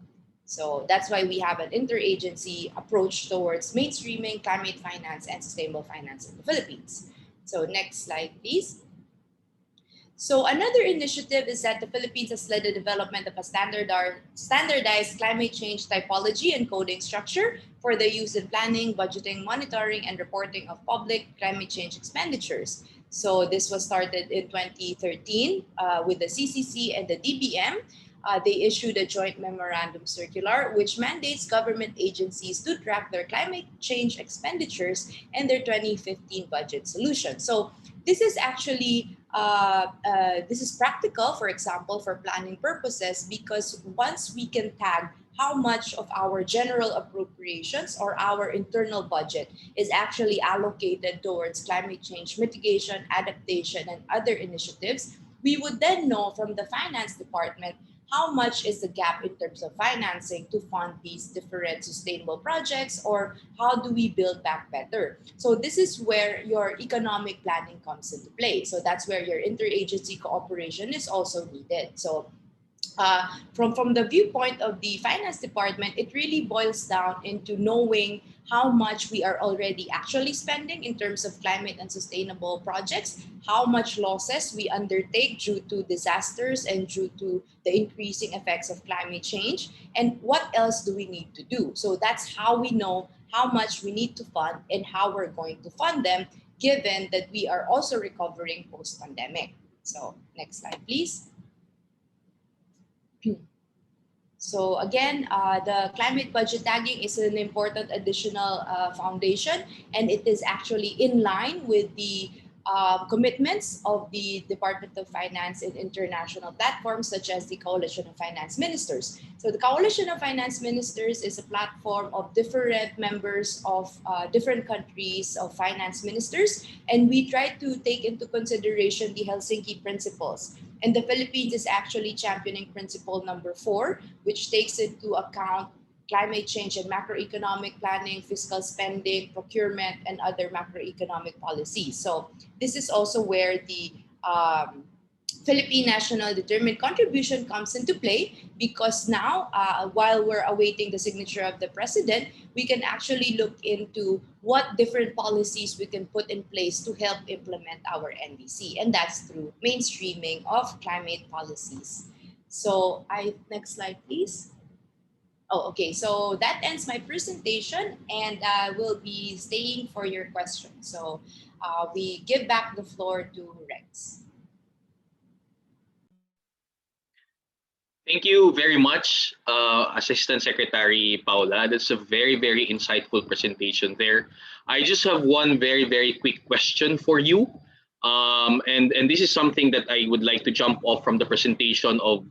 Speaker 7: So that's why we have an interagency approach towards mainstreaming climate finance and sustainable finance in the Philippines. So next slide, please. So another initiative is that the Philippines has led the development of a standardized climate change typology and coding structure for the use in planning, budgeting, monitoring, and reporting of public climate change expenditures. So this was started in 2013 with the CCC and the DBM. They issued a joint memorandum circular which mandates government agencies to track their climate change expenditures and their 2015 budget solution. So this is actually this is practical, for example, for planning purposes, because once we can tag how much of our general appropriations or our internal budget is actually allocated towards climate change mitigation, adaptation, and other initiatives, we would then know from the finance department how much is the gap in terms of financing to fund these different sustainable projects, or how do we build back better? So this is where your economic planning comes into play. So that's where your interagency cooperation is also needed. So from the viewpoint of the finance department, it really boils down into knowing how much we are already actually spending in terms of climate and sustainable projects, how much losses we undertake due to disasters and due to the increasing effects of climate change, and what else do we need to do. So that's how we know how much we need to fund and how we're going to fund them, given that we are also recovering post-pandemic. So next slide, please. So again, the climate budget tagging is an important additional foundation, and it is actually in line with the commitments of the Department of Finance in international platforms such as the Coalition of Finance Ministers. So the Coalition of Finance Ministers is a platform of different members of different countries of finance ministers, and we try to take into consideration the Helsinki principles. And the Philippines is actually championing principle number 4, which takes into account climate change and macroeconomic planning, fiscal spending, procurement, and other macroeconomic policies. So this is also where the Philippine National Determined Contribution comes into play, because now, while we're awaiting the signature of the president, we can actually look into what different policies we can put in place to help implement our NDC, and that's through mainstreaming of climate policies. So next slide, please. Oh, okay, so that ends my presentation, and I will be staying for your questions. So we give back the floor to Rex.
Speaker 6: Thank you very much, Assistant Secretary Paula. That's a very, very insightful presentation there. I just have one very, very quick question for you. And this is something that I would like to jump off from the presentation of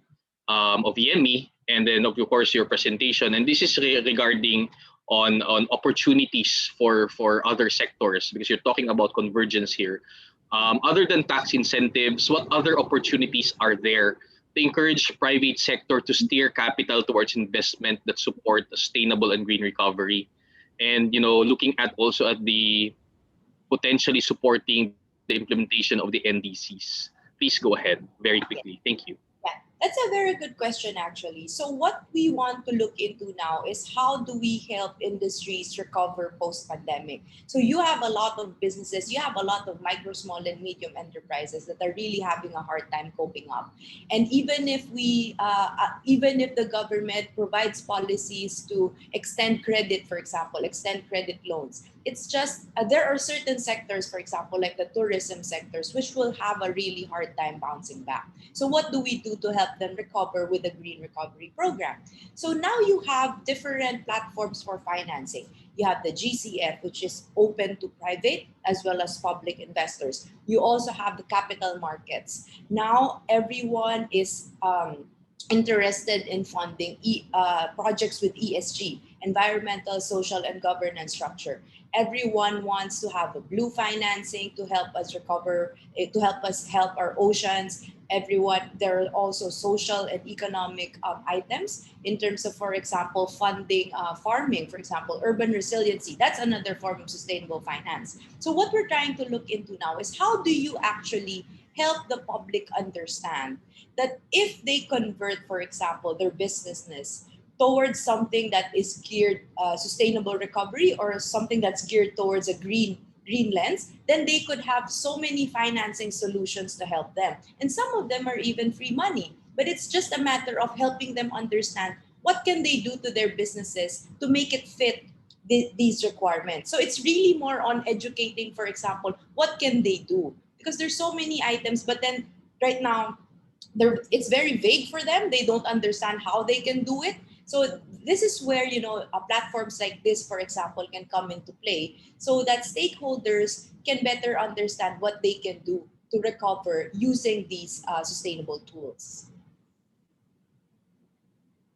Speaker 6: Yemi, and then of course your presentation. And this is regarding on opportunities for other sectors, because you're talking about convergence here. Other than tax incentives, what other opportunities are there to encourage private sector to steer capital towards investment that support sustainable and green recovery? And looking at also at the potentially supporting the implementation of the NDCs. Please go ahead very quickly. Thank you.
Speaker 7: Yeah, that's a very good question, actually. So what we want to look into now is how do we help industries recover post-pandemic? So you have a lot of businesses, you have a lot of micro, small, and medium enterprises that are really having a hard time coping up. And even if the government provides policies to extend credit, for example, extend credit loans, it's just there are certain sectors, for example, like the tourism sectors, which will have a really hard time bouncing back. So what do we do to help them recover with the Green Recovery Program? So now you have different platforms for financing. You have the GCF, which is open to private as well as public investors. You also have the capital markets. Now everyone is interested in funding projects with ESG, environmental, social, and governance structure. Everyone wants to have a blue financing to help us recover, to help us help our oceans. There are also social and economic items in terms of, for example, funding farming, for example, urban resiliency. That's another form of sustainable finance. So what we're trying to look into now is how do you actually help the public understand that if they convert, for example, their business towards something that is geared sustainable recovery, or something that's geared towards a green green lens, then they could have so many financing solutions to help them. And some of them are even free money, but it's just a matter of helping them understand what can they do to their businesses to make it fit these requirements. So it's really more on educating, for example, what can they do? Because there's so many items, but then right now, it's very vague for them. They don't understand how they can do it. So this is where, platforms like this, for example, can come into play so that stakeholders can better understand what they can do to recover using these sustainable tools.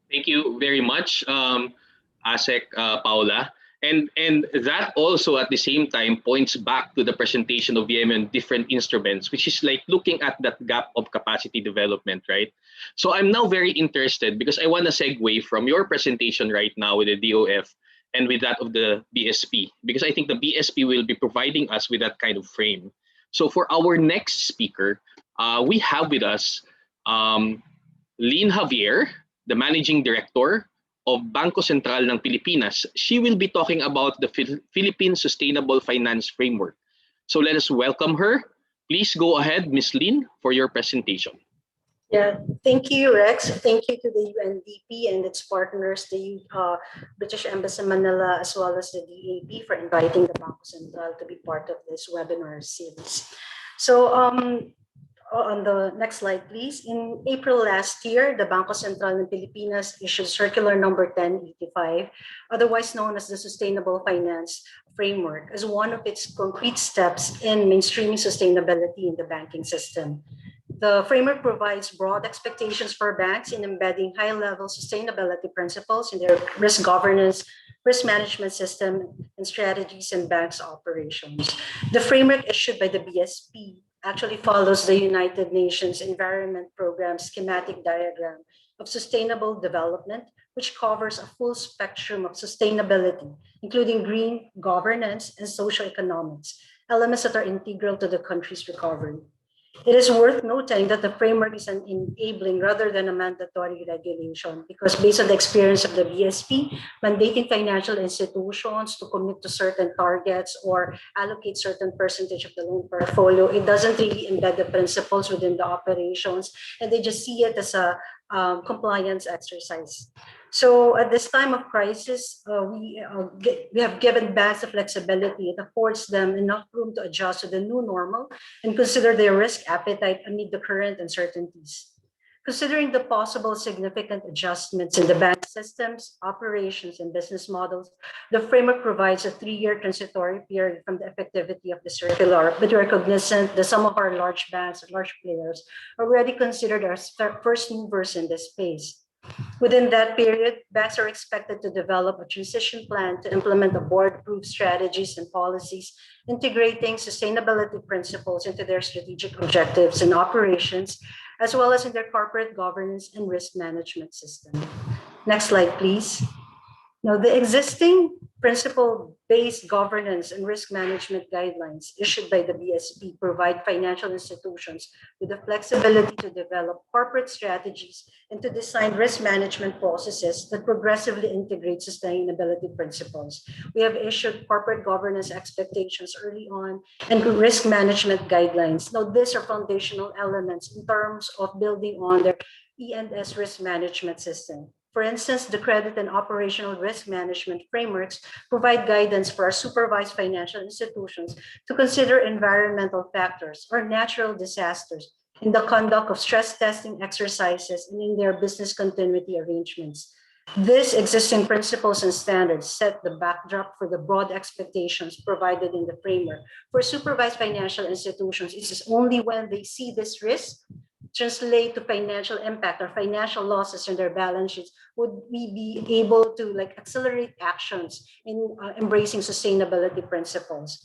Speaker 6: Thank you very much, Asek, Paula. And that also at the same time points back to the presentation of VM and different instruments, which is like looking at that gap of capacity development, right? So I'm now very interested because I want to segue from your presentation right now with the DOF and with that of the BSP, because I think the BSP will be providing us with that kind of frame. So for our next speaker, we have with us Lynn Javier, the Managing Director of Bangko Sentral ng Pilipinas. She will be talking about the Philippine Sustainable Finance Framework. So let us welcome her. Please go ahead, Ms. Lynn, for your presentation.
Speaker 8: Yeah, thank you, Rex. Thank you to the UNDP and its partners, the British Embassy Manila, as well as the DAP for inviting the Bangko Sentral to be part of this webinar series. So on the next slide, please. In April last year, the Bangko Sentral ng Pilipinas issued Circular Number 1085, otherwise known as the Sustainable Finance Framework, as one of its concrete steps in mainstreaming sustainability in the banking system. The framework provides broad expectations for banks in embedding high-level sustainability principles in their risk governance, risk management system, and strategies in banks' operations. The framework issued by the BSP actually follows the United Nations Environment Programme schematic diagram of sustainable development, which covers a full spectrum of sustainability, including green, governance, and social economics, elements that are integral to the country's recovery. It is worth noting that the framework is an enabling rather than a mandatory regulation, because based on the experience of the BSP, mandating financial institutions to commit to certain targets or allocate certain percentage of the loan portfolio, it doesn't really embed the principles within the operations, and they just see it as a compliance exercise. So at this time of crisis, we have given banks the flexibility. It affords them enough room to adjust to the new normal and consider their risk appetite amid the current uncertainties. Considering the possible significant adjustments in the bank systems, operations, and business models, the framework provides a 3-year transitory period from the effectivity of the circular, but we're cognizant that some of our large banks, large players, are already considered as first movers in this space. Within that period, banks are expected to develop a transition plan to implement a board-approved strategies and policies, integrating sustainability principles into their strategic objectives and operations, as well as in their corporate governance and risk management system. Next slide, please. Now, the existing principle-based governance and risk management guidelines issued by the BSP provide financial institutions with the flexibility to develop corporate strategies and to design risk management processes that progressively integrate sustainability principles. We have issued corporate governance expectations early on and risk management guidelines. Now, these are foundational elements in terms of building on their E&S risk management system. For instance, the credit and operational risk management frameworks provide guidance for our supervised financial institutions to consider environmental factors or natural disasters in the conduct of stress testing exercises and in their business continuity arrangements. These existing principles and standards set the backdrop for the broad expectations provided in the framework. For supervised financial institutions, it is only when they see this risk translate to financial impact or financial losses in their balance sheets would we be able to accelerate actions in embracing sustainability principles.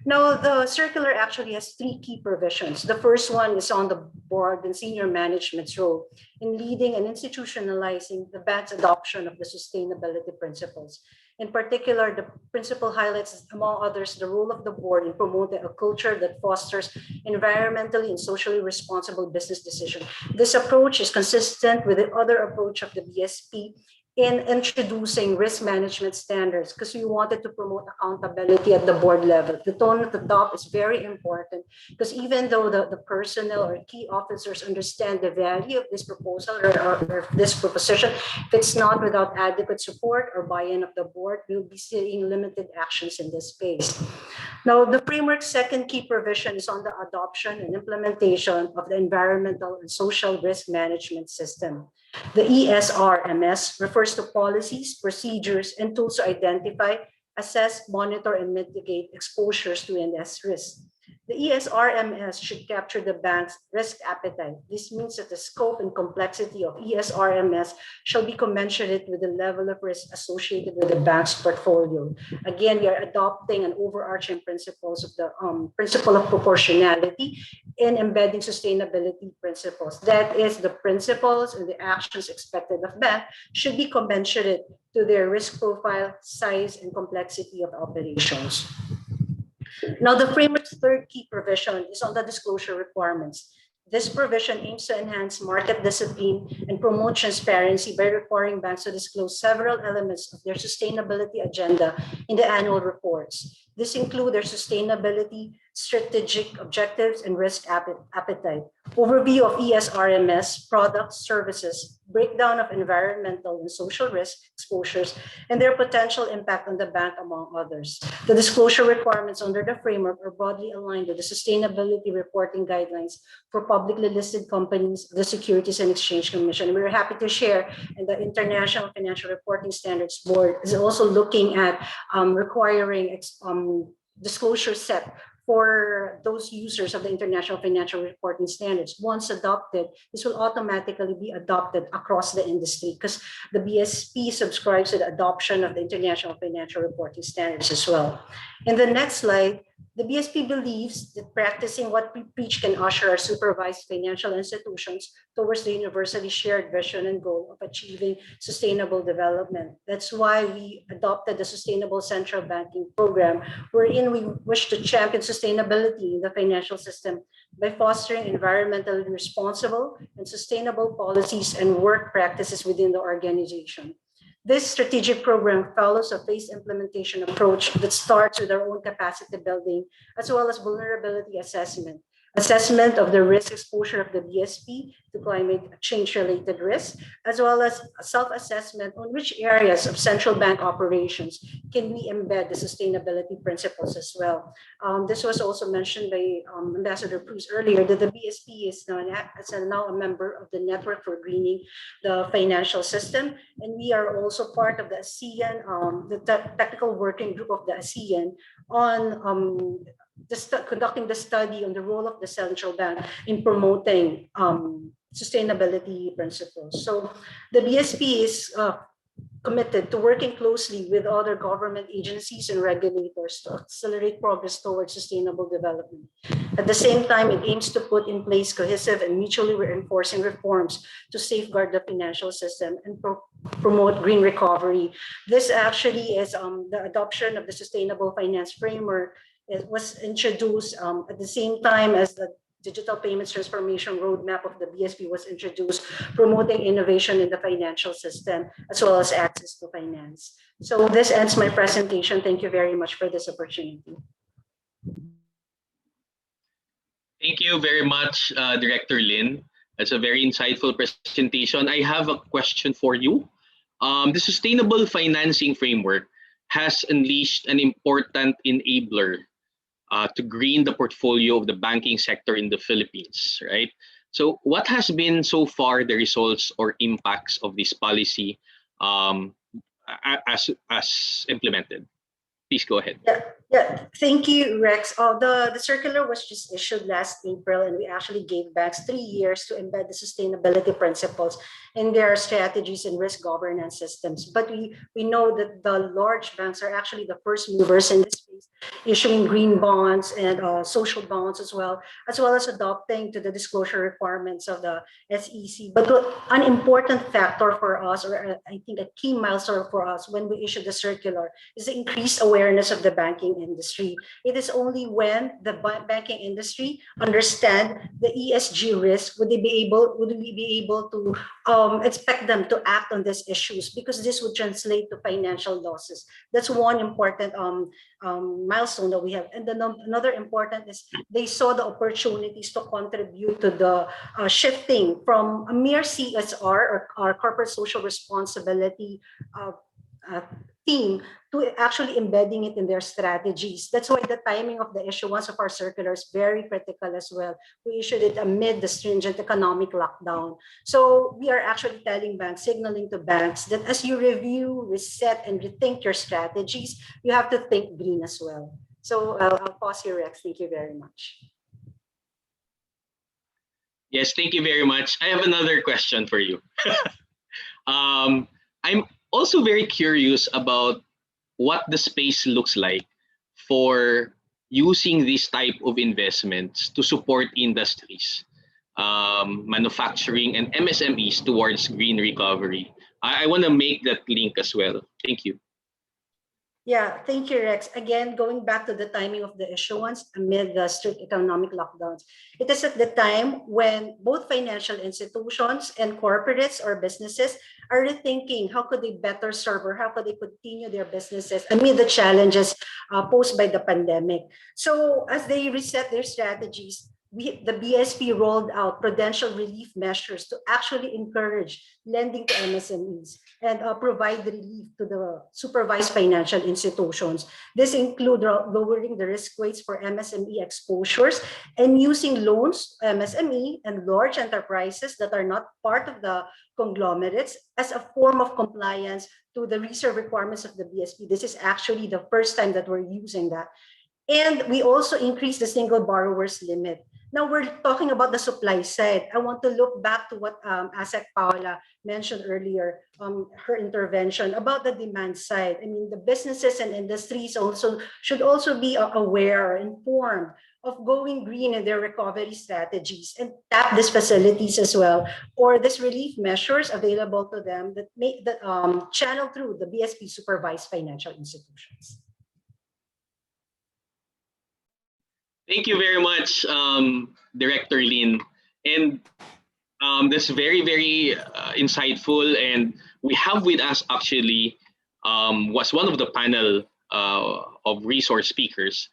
Speaker 8: Now, the circular actually has 3 key provisions. The first one is on the board and senior management's role in leading and institutionalizing the bank's adoption of the sustainability principles. In particular, the principle highlights, among others, the role of the board in promoting a culture that fosters environmentally and socially responsible business decisions. This approach is consistent with the other approach of the BSP in introducing risk management standards because we wanted to promote accountability at the board level. The tone at the top is very important because even though the personnel or key officers understand the value of this proposal or this proposition, if it's not without adequate support or buy-in of the board, we'll be seeing limited actions in this space. Now, the framework's second key provision is on the adoption and implementation of the environmental and social risk management system. The ESRMS refers to policies, procedures, and tools to identify, assess, monitor, and mitigate exposures to ENS risk. The ESRMS should capture the bank's risk appetite. This means that the scope and complexity of ESRMS shall be commensurate with the level of risk associated with the bank's portfolio. Again, we are adopting an overarching principles of the principle of proportionality in embedding sustainability principles. That is, the principles and the actions expected of bank should be commensurate to their risk profile, size, and complexity of operations. Now, the framework's third key provision is on the disclosure requirements. This provision aims to enhance market discipline and promote transparency by requiring banks to disclose several elements of their sustainability agenda in the annual reports. This includes their sustainability, strategic objectives, and risk appetite. Overview of ESRMS, products, services, breakdown of environmental and social risk exposures, and their potential impact on the bank, among others. The disclosure requirements under the framework are broadly aligned with the sustainability reporting guidelines for publicly listed companies, the Securities and Exchange Commission. We're happy to share, and the International Financial Reporting Standards Board is also looking at requiring disclosure set for those users of the International Financial Reporting Standards. Once adopted, this will automatically be adopted across the industry because the BSP subscribes to the adoption of the International Financial Reporting Standards as well. In the next slide, the BSP believes that practicing what we preach can usher our supervised financial institutions towards the universally shared vision and goal of achieving sustainable development. That's why we adopted the Sustainable Central Banking Program, wherein we wish to champion sustainability in the financial system by fostering environmentally responsible and sustainable policies and work practices within the organization. This strategic program follows a phased implementation approach that starts with our own capacity building, as well as vulnerability assessment. Assessment of the risk exposure of the BSP to climate change-related risks, as well as self-assessment on which areas of central bank operations can we embed the sustainability principles as well. This was also mentioned by Ambassador Cruz earlier, that the BSP is now a member of the Network for Greening the Financial System, and we are also part of the ASEAN, the technical working group of the ASEAN on conducting the study on the role of the central bank in promoting sustainability principles. So the BSP is committed to working closely with other government agencies and regulators to accelerate progress towards sustainable development. At the same time, it aims to put in place cohesive and mutually reinforcing reforms to safeguard the financial system and promote green recovery. This actually is the adoption of the Sustainable Finance Framework. It was introduced at the same time as the Digital Payments Transformation Roadmap of the BSP was introduced, promoting innovation in the financial system, as well as access to finance. So this ends my presentation. Thank you very much for this opportunity.
Speaker 6: Thank you very much, Director Lin. That's a very insightful presentation. I have a question for you. The Sustainable Financing Framework has unleashed an important enabler to green the portfolio of the banking sector in the Philippines, right? So what has been so far the results or impacts of this policy as implemented? Please go ahead.
Speaker 8: Yeah. Thank you, Rex. The circular was just issued last April, and we actually gave banks 3 years to embed the sustainability principles in their strategies and risk governance systems. But we know that the large banks are actually the first movers in this space, issuing green bonds and social bonds as well as adopting to the disclosure requirements of the SEC. But an important factor for us, or I think a key milestone for us when we issued the circular, is the increased awareness of the banking industry. It is only when the banking industry understand the ESG risk would we be able to expect them to act on these issues, because this would translate to financial losses. That's one important milestone that we have. And then another important is they saw the opportunities to contribute to the shifting from a mere CSR or corporate social responsibility theme to actually embedding it in their strategies. That's why the timing of the issuance of our circular is very critical as well. We issued it amid the stringent economic lockdown. So we are actually telling banks, signaling to banks that as you review, reset, and rethink your strategies, you have to think green as well. So I'll pause here, Rex. Thank you very much.
Speaker 6: Yes, thank you very much. I have another question for you. I'm also very curious about what the space looks like for using this type of investments to support industries, manufacturing and MSMEs towards green recovery. I want to make that link as well. Thank you.
Speaker 8: Yeah, thank you, Rex. Again, going back to the timing of the issuance amid the strict economic lockdowns, it is at the time when both financial institutions and corporates or businesses are rethinking how could they better serve or how could they continue their businesses amid the challenges posed by the pandemic. So as they reset their strategies, the BSP rolled out prudential relief measures to actually encourage lending to MSMEs and provide relief to the supervised financial institutions. This includes lowering the risk weights for MSME exposures and using loans, MSME, and large enterprises that are not part of the conglomerates as a form of compliance to the reserve requirements of the BSP. This is actually the first time that we're using that. And we also increased the single borrower's limit. Now we're talking about the supply side. I want to look back to what ASEC Paula mentioned earlier, her intervention about the demand side. I mean, the businesses and industries should also be aware, informed of going green in their recovery strategies and tap these facilities as well, or these relief measures available to them that make the channel through the BSP supervised financial institutions.
Speaker 6: Thank you very much, Director Lin. And that's very, very insightful. And we have with us actually was one of the panel of resource speakers.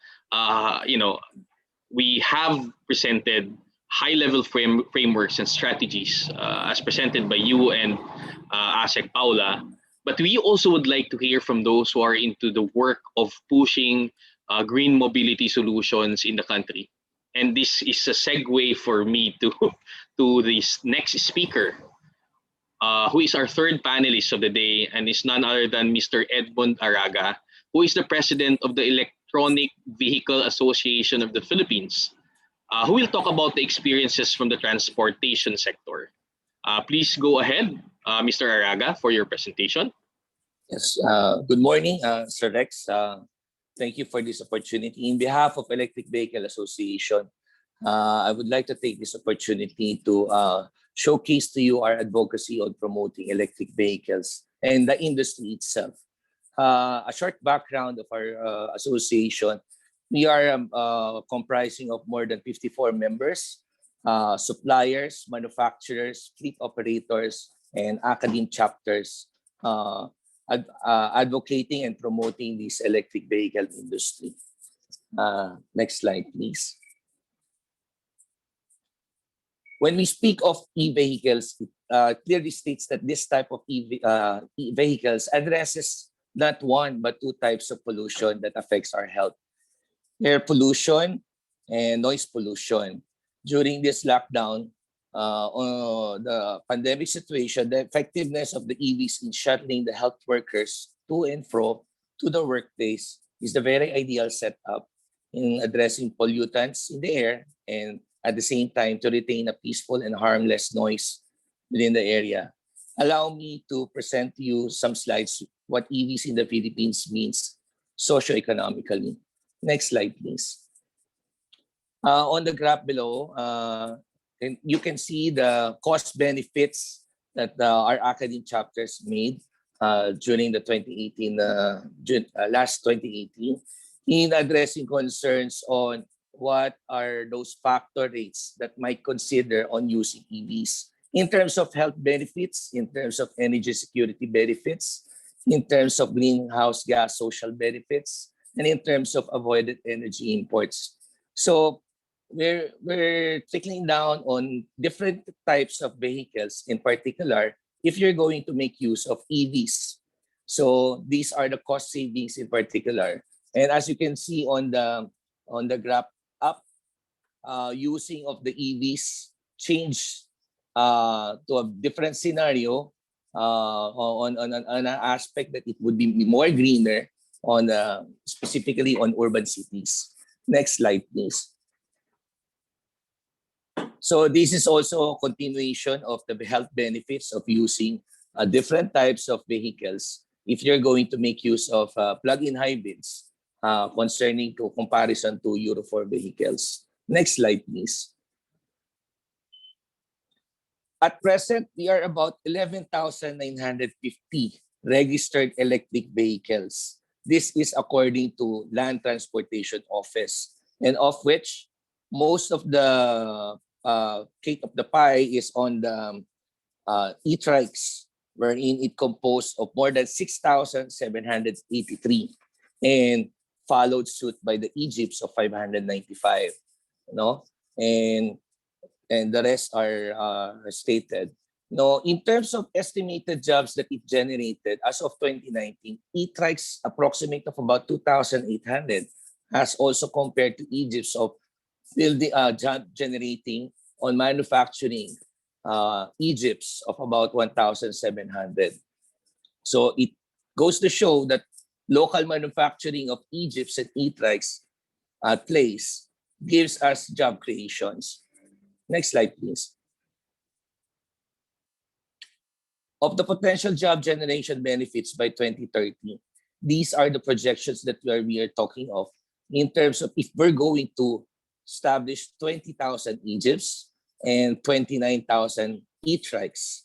Speaker 6: We have presented high-level frameworks and strategies as presented by you and ASEC Paula. But we also would like to hear from those who are into the work of pushing green mobility solutions in the country. And this is a segue for me to this next speaker, who is our third panelist of the day, and is none other than Mr. Edmund Araga, who is the president of the Electronic Vehicle Association of the Philippines, who will talk about the experiences from the transportation sector. Please go ahead, Mr. Araga, for your presentation.
Speaker 9: Yes, good morning, Sir Rex. Thank you for this opportunity. In behalf of Electric Vehicle Association, I would like to take this opportunity to showcase to you our advocacy on promoting electric vehicles and the industry itself. A short background of our association: we are comprising of more than 54 members, suppliers, manufacturers, fleet operators, and academic chapters advocating and promoting this electric vehicle industry. Next slide, please. When we speak of e-vehicles, it clearly states that this type of e-vehicles addresses not one but two types of pollution that affects our health: air pollution and noise pollution. During this lockdown, the pandemic situation, the effectiveness of the EVs in shuttling the health workers to and fro to the workplace is the very ideal setup in addressing pollutants in the air and at the same time to retain a peaceful and harmless noise within the area. Allow me to present to you some slides what EVs in the Philippines means socioeconomically. Next slide, please. On the graph below, and you can see the cost benefits that our academic chapters made during the 2018, last 2018. in addressing concerns on what are those factor rates that might consider on using EVs in terms of health benefits, in terms of energy security benefits, in terms of greenhouse gas social benefits, and in terms of avoided energy imports. So we're trickling down on different types of vehicles, in particular, if you're going to make use of EVs. So these are the cost savings in particular. And as you can see on the graph up, using of the EVs change to a different scenario on an aspect that it would be more greener on specifically on urban cities. Next slide, please. So this is also a continuation of the health benefits of using different types of vehicles if you're going to make use of plug-in hybrids concerning to comparison to Euro 4 vehicles. Next slide, please. At present, we are about 11,950 registered electric vehicles. This is according to Land Transportation Office, and of which most of the cake of the pie is on the e-trikes, wherein it composed of more than 6,783, and followed suit by the e-jeeps of 595. And the rest are stated. In terms of estimated jobs that it generated as of 2019, e-trikes approximate of about 2,800, as also compared to e-jeeps of still the job generating on manufacturing e-jeeps of about 1,700. So it goes to show that local manufacturing of e-jeeps and e-trikes at place gives us job creations. Next slide, please. Of the potential job generation benefits by 2030, these are the projections that we are talking of in terms of if we're going to establish 20,000 e-jeeps and 29,000 e-trikes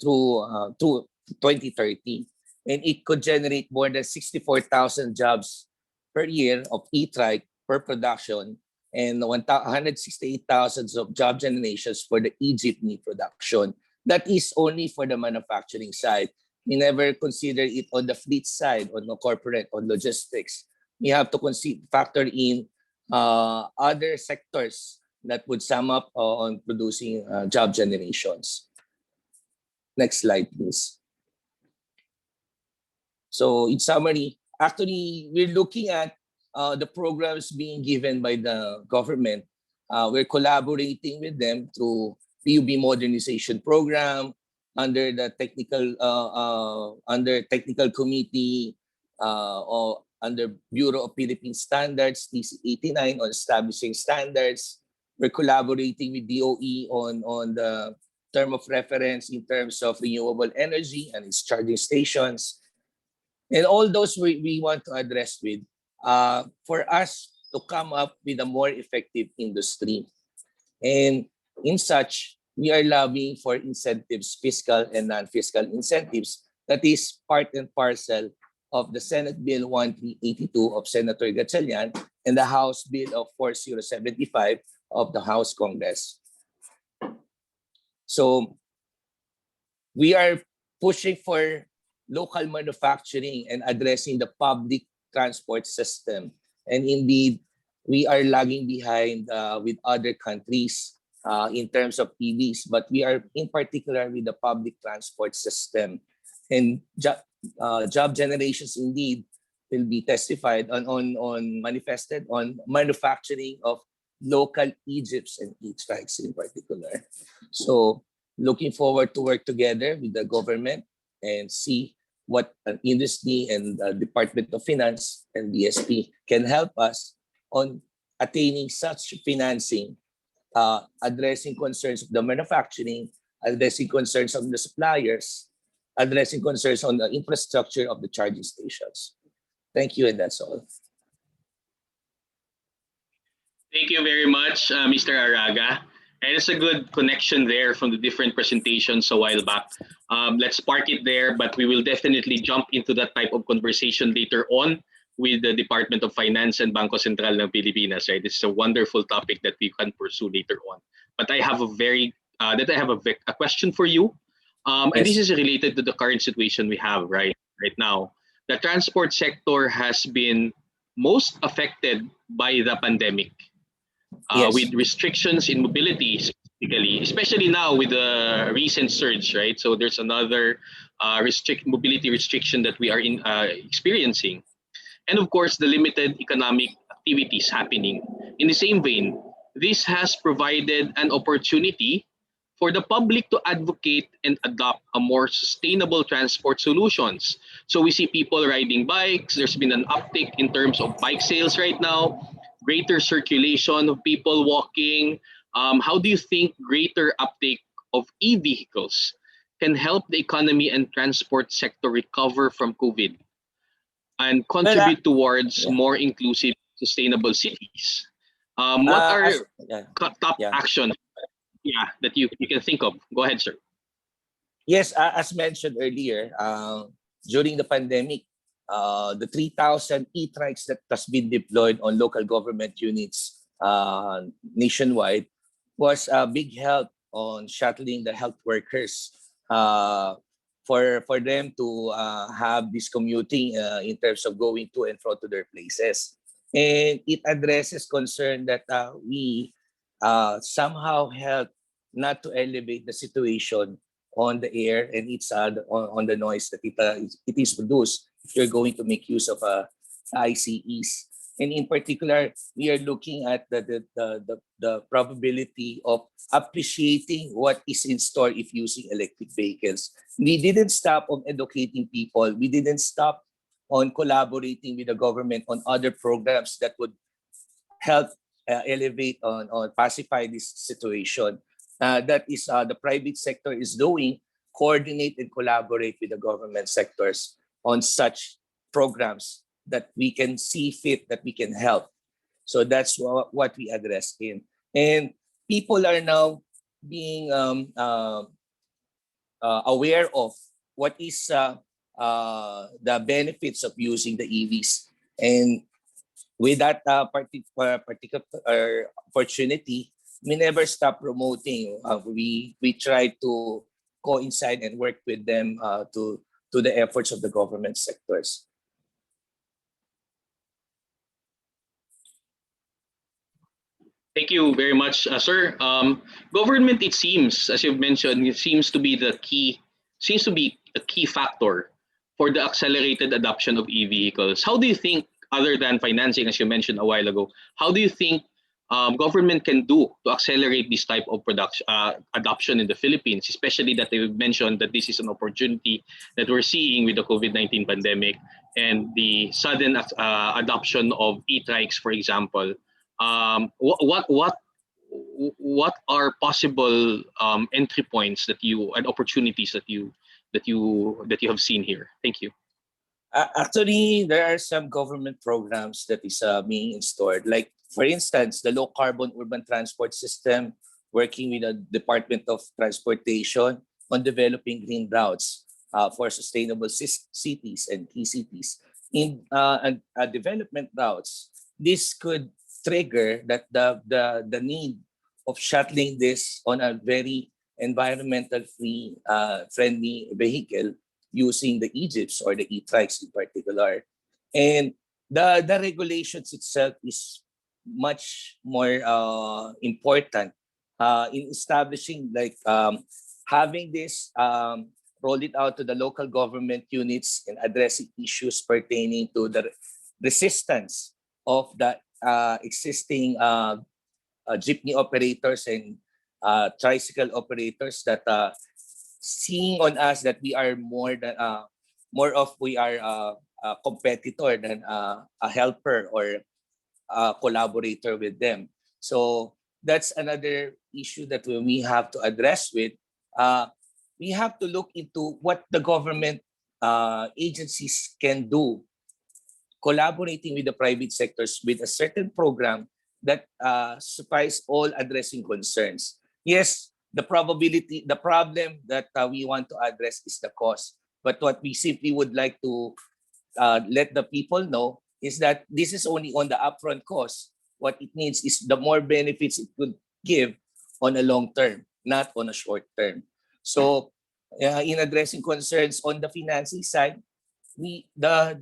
Speaker 9: through 2030. And it could generate more than 64,000 jobs per year of e-trike per production and 168,000 of job generations for the e-jeepney production. That is only for the manufacturing side. We never consider it on the fleet side, on the corporate, on logistics. We have to factor in other sectors that would sum up on producing job generations. Next slide, please. So in summary, actually, we're looking at the programs being given by the government. We're collaborating with them through PUB modernization program under the technical committee or under Bureau of Philippine Standards, TC 89 on establishing standards. We're collaborating with DOE on the term of reference in terms of renewable energy and its charging stations. And all those we want to address with for us to come up with a more effective industry. And in such, we are lobbying for incentives, fiscal and non-fiscal incentives. That is part and parcel of the Senate Bill 1382 of Senator Gatchalian and the House Bill of 4075 of the House Congress. So we are pushing for local manufacturing and addressing the public transport system. And indeed, we are lagging behind with other countries in terms of EVs, but we are in particular with the public transport system. And job generations indeed will be testified on manifested on manufacturing of local e-jeeps and e-trikes in particular. So looking forward to work together with the government and see what an industry and Department of Finance and DSP can help us on attaining such financing, addressing concerns of the manufacturing, addressing concerns of the suppliers, addressing concerns on the infrastructure of the charging stations. Thank you, and that's all.
Speaker 6: Thank you very much, Mr. Araga. And it's a good connection there from the different presentations a while back. Let's park it there, but we will definitely jump into that type of conversation later on with the Department of Finance and Bangko Sentral ng Pilipinas, right? It's a wonderful topic that we can pursue later on. But I have a question for you. And this
Speaker 9: Yes.
Speaker 6: is related to the current situation we have right now. The transport sector has been most affected by the pandemic,
Speaker 9: Yes.
Speaker 6: with restrictions in mobility, specifically, especially now with the recent surge, right? So there's another mobility restriction that we are experiencing, and of course the limited economic activities happening. In the same vein, this has provided an opportunity for the public to advocate and adopt a more sustainable transport solutions. So we see people riding bikes. There's been an uptick in terms of bike sales right now, greater circulation of people walking. How do you think greater uptake of e-vehicles can help the economy and transport sector recover from COVID and contribute towards
Speaker 9: yeah.
Speaker 6: more inclusive, sustainable cities? What are top
Speaker 9: Yeah.
Speaker 6: actions that you can think of? Go ahead, sir.
Speaker 9: Yes, as mentioned earlier, during the pandemic, the 3,000 e-trikes that has been deployed on local government units nationwide was a big help on shuttling the health workers for them to have this commuting in terms of going to and fro to their places. And it addresses concern that we somehow help not to elevate the situation on the air and it's on the noise that it is produced if you're going to make use of ICEs. And in particular, we are looking at the probability of appreciating what is in store if using electric vehicles. We didn't stop on educating people. We didn't stop on collaborating with the government on other programs that would help elevate on pacify this situation. That is the private sector is doing, coordinate and collaborate with the government sectors on such programs that we can see fit, that we can help. So that's what we address in. And people are now being aware of what is the benefits of using the EVs. And with that particular opportunity, we never stop promoting. We try to coincide and work with them to the efforts of the government sectors.
Speaker 6: Thank you very much, sir. Government, it seems, as you've mentioned, it seems to be a key factor for the accelerated adoption of e-vehicles. How do you think, other than financing, as you mentioned a while ago, how do you think government can do to accelerate this type of adoption in the Philippines, especially that they mentioned that this is an opportunity that we're seeing with the COVID-19 pandemic and the sudden adoption of e-trikes, for example. What are possible entry points and opportunities that you have seen here? Thank you.
Speaker 9: Actually, there are some government programs that is being installed. Like, for instance, the low carbon urban transport system, working with the Department of Transportation on developing green routes for sustainable cities and key cities. In development routes, this could trigger that the need of shuttling this on a very environmental friendly vehicle using the e-jeeps or the e-trikes in particular. And the regulations itself is much more important in establishing, like having this roll it out to the local government units and addressing issues pertaining to the resistance of the existing jeepney operators and tricycle operators that seeing on us that we are we are a competitor than a helper or a collaborator with them. So that's another issue that we have to address with. We have to look into what the government agencies can do, collaborating with the private sectors with a certain program that suffice all addressing concerns. Yes, the problem that we want to address is the cost. But what we simply would like to let the people know is that this is only on the upfront cost. What it needs is the more benefits it could give on a long term, not on a short term. So in addressing concerns on the financing side, the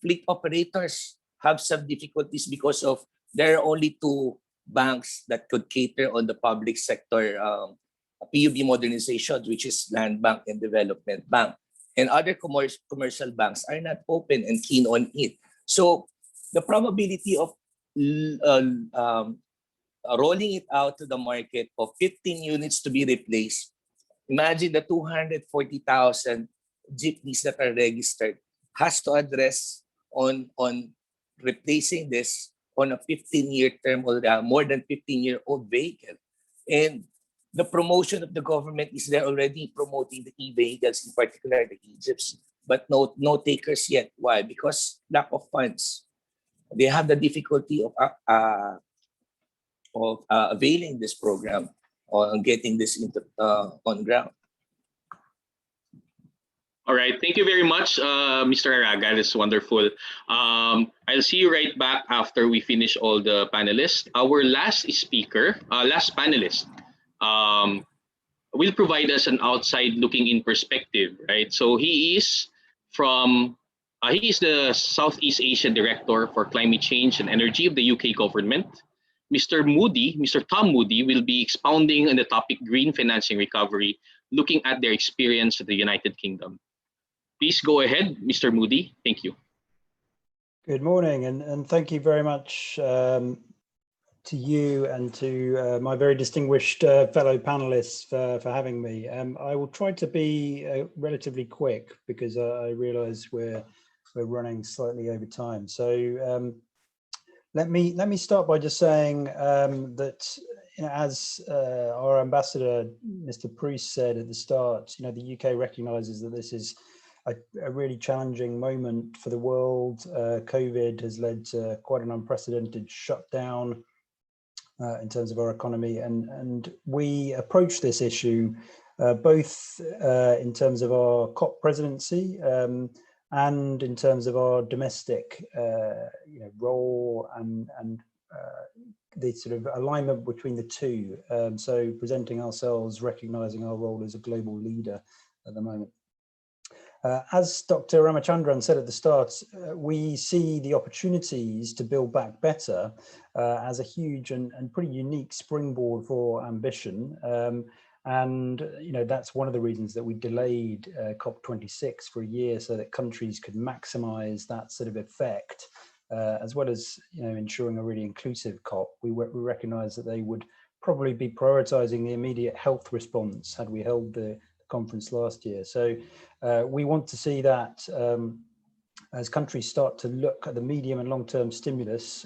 Speaker 9: fleet operators have some difficulties because of there are only two banks that could cater on the public sector PUB modernization, which is Land Bank and Development Bank. And other commercial banks are not open and keen on it. So the probability of rolling it out to the market of 15 units to be replaced, imagine the 240,000 jeepneys that are registered has to address on replacing this on a 15-year term or more than 15-year-old vehicle. And the promotion of the government is they're already promoting the e-vehicles, in particular the e-jeeps, but no takers yet. Why? Because lack of funds. They have the difficulty of availing this program or getting this into on ground.
Speaker 6: All right, thank you very much, Mr. Araga. That's wonderful. I'll see you right back after we finish all the panelists. Our last speaker, last panelist, will provide us an outside looking in perspective, right? So he is from, he is the Southeast Asian Director for Climate Change and Energy of the UK government. Mr. Tom Moody will be expounding on the topic green financing recovery, looking at their experience in the United Kingdom. Please go ahead, Mr. Moody. Thank you.
Speaker 10: Good morning, and thank you very much to you and to my very distinguished fellow panelists for having me. I will try to be relatively quick because I realize we're running slightly over time. So let me start by just saying that, as our ambassador, Mr. Priest, said at the start, the UK recognises that this is a really challenging moment for the world. COVID has led to quite an unprecedented shutdown in terms of our economy, and we approach this issue both in terms of our COP presidency and in terms of our domestic role and the sort of alignment between the two. So presenting ourselves, recognising our role as a global leader at the moment. As Dr. Ramachandran said at the start, we see the opportunities to build back better as a huge and pretty unique springboard for ambition. And that's one of the reasons that we delayed COP26 for a year, so that countries could maximize that sort of effect, as well as ensuring a really inclusive COP. We recognize that they would probably be prioritizing the immediate health response had we held the conference last year. So we want to see that as countries start to look at the medium and long-term stimulus,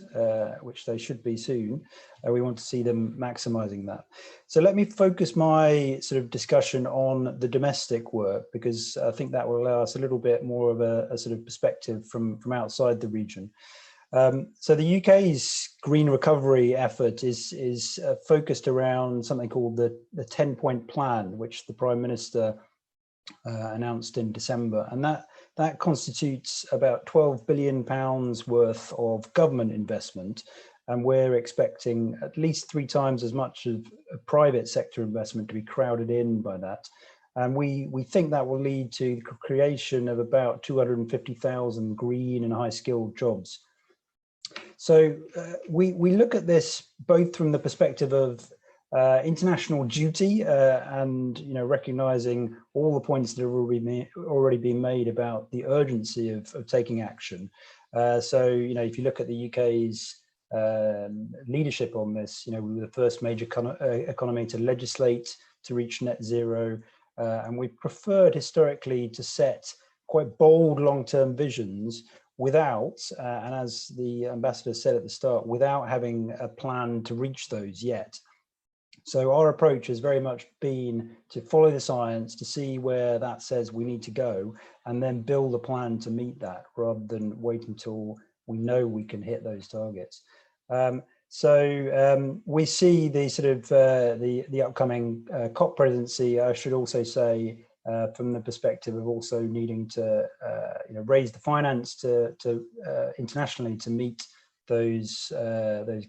Speaker 10: which they should be soon, we want to see them maximizing that. So let me focus my sort of discussion on the domestic work, because I think that will allow us a little bit more of a sort of perspective from outside the region. So the UK's green recovery effort is focused around something called the 10-point plan, which the Prime Minister announced in December, and that constitutes about £12 billion worth of government investment, and we're expecting at least 3 times as much of private sector investment to be crowded in by that. And we think that will lead to the creation of about 250,000 green and high-skilled jobs. So we look at this both from the perspective of international duty and recognizing all the points that have already been made about the urgency of taking action. So if you look at the UK's leadership on this, we were the first major economy to legislate to reach net zero, and we preferred historically to set quite bold long-term visions without, and as the ambassador said at the start, without having a plan to reach those yet. So our approach has very much been to follow the science, to see where that says we need to go, and then build a plan to meet that, rather than wait until we know we can hit those targets. We see the sort of the upcoming COP presidency, I should also say, from the perspective of also needing to raise the finance to internationally to meet those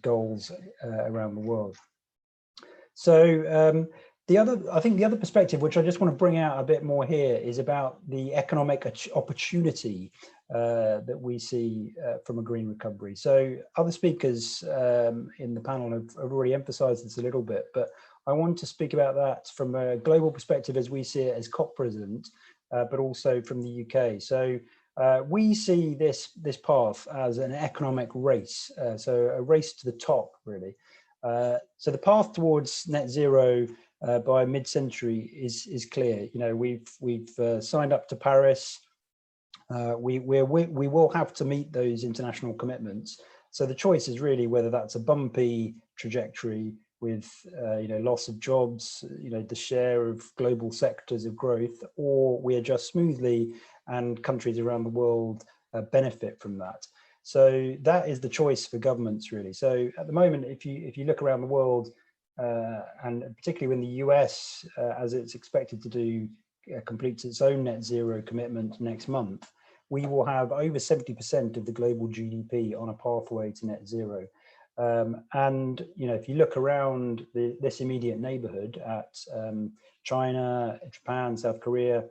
Speaker 10: goals around the world. So I think the other perspective, which I just want to bring out a bit more here, is about the economic opportunity that we see from a green recovery. So other speakers in the panel have already emphasized this a little bit, but I want to speak about that from a global perspective as we see it as COP president, but also from the UK. So we see this path as an economic race, so a race to the top, really. So the path towards net zero by mid-century is clear. We've signed up to Paris. We will have to meet those international commitments. So the choice is really whether that's a bumpy trajectory with loss of jobs, the share of global sectors of growth, or we adjust smoothly and countries around the world benefit from that. So that is the choice for governments, really. So at the moment, if you look around the world, and particularly when the US, as it's expected to do, completes its own net zero commitment next month, we will have over 70% of the global GDP on a pathway to net zero. And if you look around this immediate neighborhood at China, Japan, South Korea,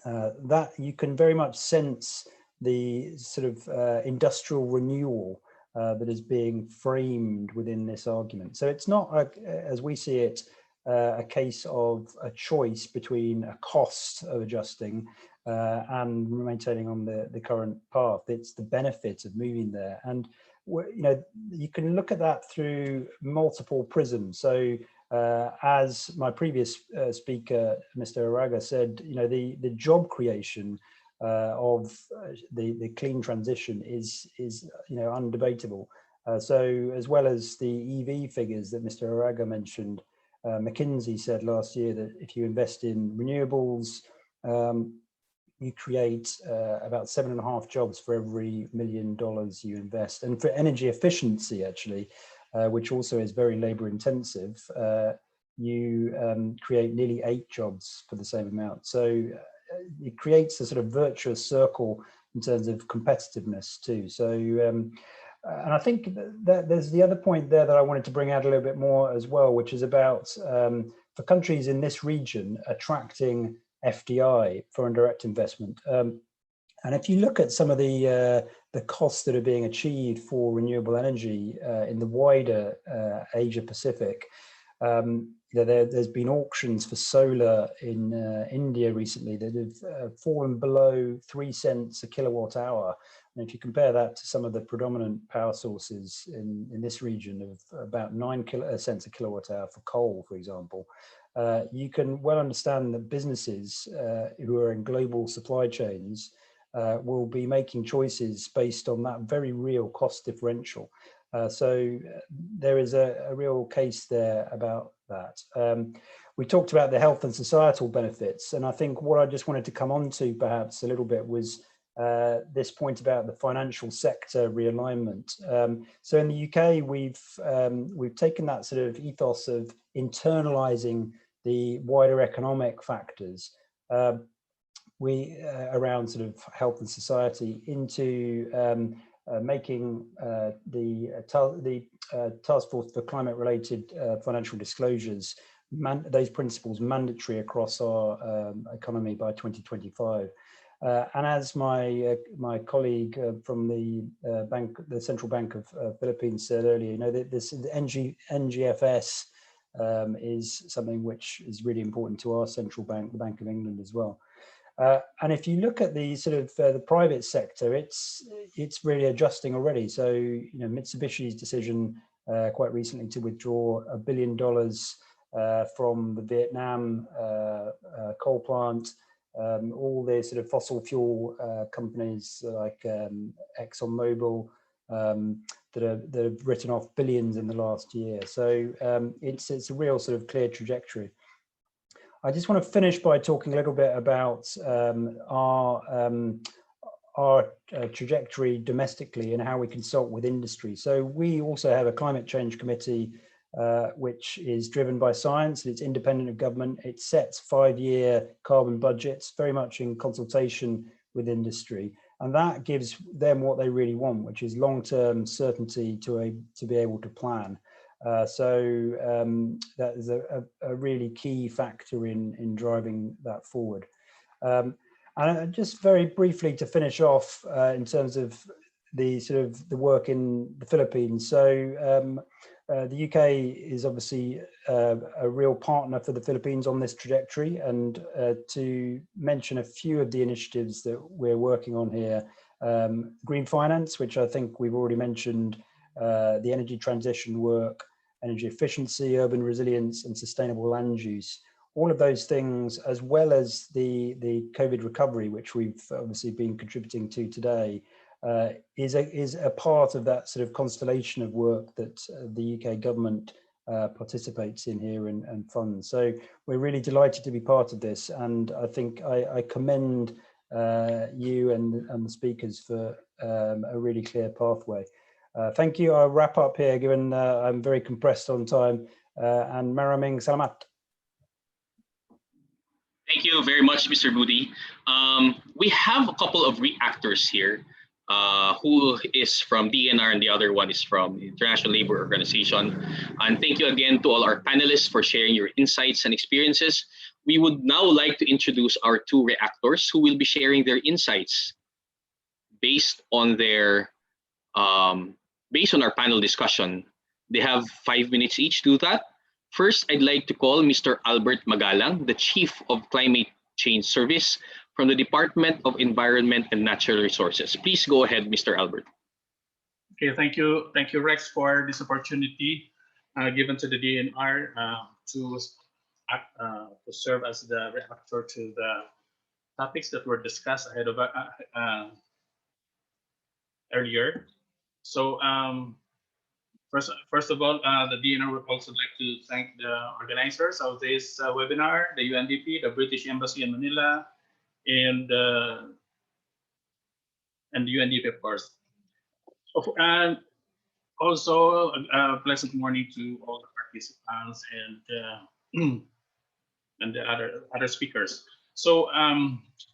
Speaker 10: that you can very much sense the sort of industrial renewal that is being framed within this argument. So it's not, as we see it, a case of a choice between a cost of adjusting and maintaining on the current path. It's the benefit of moving there. And you can look at that through multiple prisms. So as my previous speaker, Mr. Araga, said, the job creation of the clean transition is undebatable. So as well as the EV figures that Mr. Araga mentioned, McKinsey said last year that if you invest in renewables, you create about 7.5 jobs for every $1 million you invest. And for energy efficiency, actually, which also is very labor intensive, you create nearly 8 jobs for the same amount. So it creates a sort of virtuous circle in terms of competitiveness too. So, and I think that there's the other point there that I wanted to bring out a little bit more as well, which is about for countries in this region attracting FDI, foreign direct investment. And if you look at some of the costs that are being achieved for renewable energy in the wider Asia Pacific, there's been auctions for solar in India recently that have fallen below 3 cents a kilowatt hour. And if you compare that to some of the predominant power sources in this region of about 9 cents a kilowatt hour for coal, for example, you can well understand that businesses who are in global supply chains will be making choices based on that very real cost differential. So there is a real case there about that. We talked about the health and societal benefits, and I think what I just wanted to come on to perhaps a little bit was this point about the financial sector realignment. So in the UK, we've taken that sort of ethos of internalizing the wider economic factors around sort of health and society into making the Task Force for Climate-Related Financial Disclosures, those principles mandatory across our economy by 2025. And as my colleague from the Central Bank of Philippines said earlier, this the NGFS is something which is really important to our central bank, the Bank of England, as well. And if you look at the sort of the private sector, it's really adjusting already. So Mitsubishi's decision quite recently to withdraw $1 billion from the Vietnam coal plant, all the sort of fossil fuel companies like ExxonMobil that have written off billions in the last year. So it's a real sort of clear trajectory. I just want to finish by talking a little bit about our trajectory domestically and how we consult with industry. So we also have a climate change committee which is driven by science, and it's independent of government. It sets 5-year carbon budgets, very much in consultation with industry. And that gives them what they really want, which is long-term certainty to be able to plan. That is a really key factor in driving that forward. And just very briefly to finish off in terms of the work in the Philippines. So the UK is obviously a real partner for the Philippines on this trajectory. And to mention a few of the initiatives that we're working on here, green finance, which I think we've already mentioned, the energy transition work, energy efficiency, urban resilience, and sustainable land use. All of those things, as well as the COVID recovery, which we've obviously been contributing to today, is a part of that sort of constellation of work that the UK government participates in here and funds. So we're really delighted to be part of this, and I think I commend you and the speakers for a really clear pathway. Thank you. I'll wrap up here, given I'm very compressed on time. And Maraming Salamat.
Speaker 6: Thank you very much, Mr. Budi. We have a couple of reactors here, who is from DNR and the other one is from the International Labour Organization. And thank you again to all our panelists for sharing your insights and experiences. We would now like to introduce our two reactors who will be sharing their insights based on their based on our panel discussion. They have 5 minutes each to do that. First, I'd like to call Mr. Albert Magalang, the Chief of Climate Change Service from the Department of Environment and Natural Resources. Please go ahead, Mr. Albert.
Speaker 11: Okay, thank you, Rex, for this opportunity given to the DNR to serve as the reactor to the topics that were discussed ahead of earlier. So first of all, the DNR would also like to thank the organizers of this webinar, the UNDP, the British Embassy in Manila, and the UNDP, of course. And also a pleasant morning to all the participants and the other speakers. So,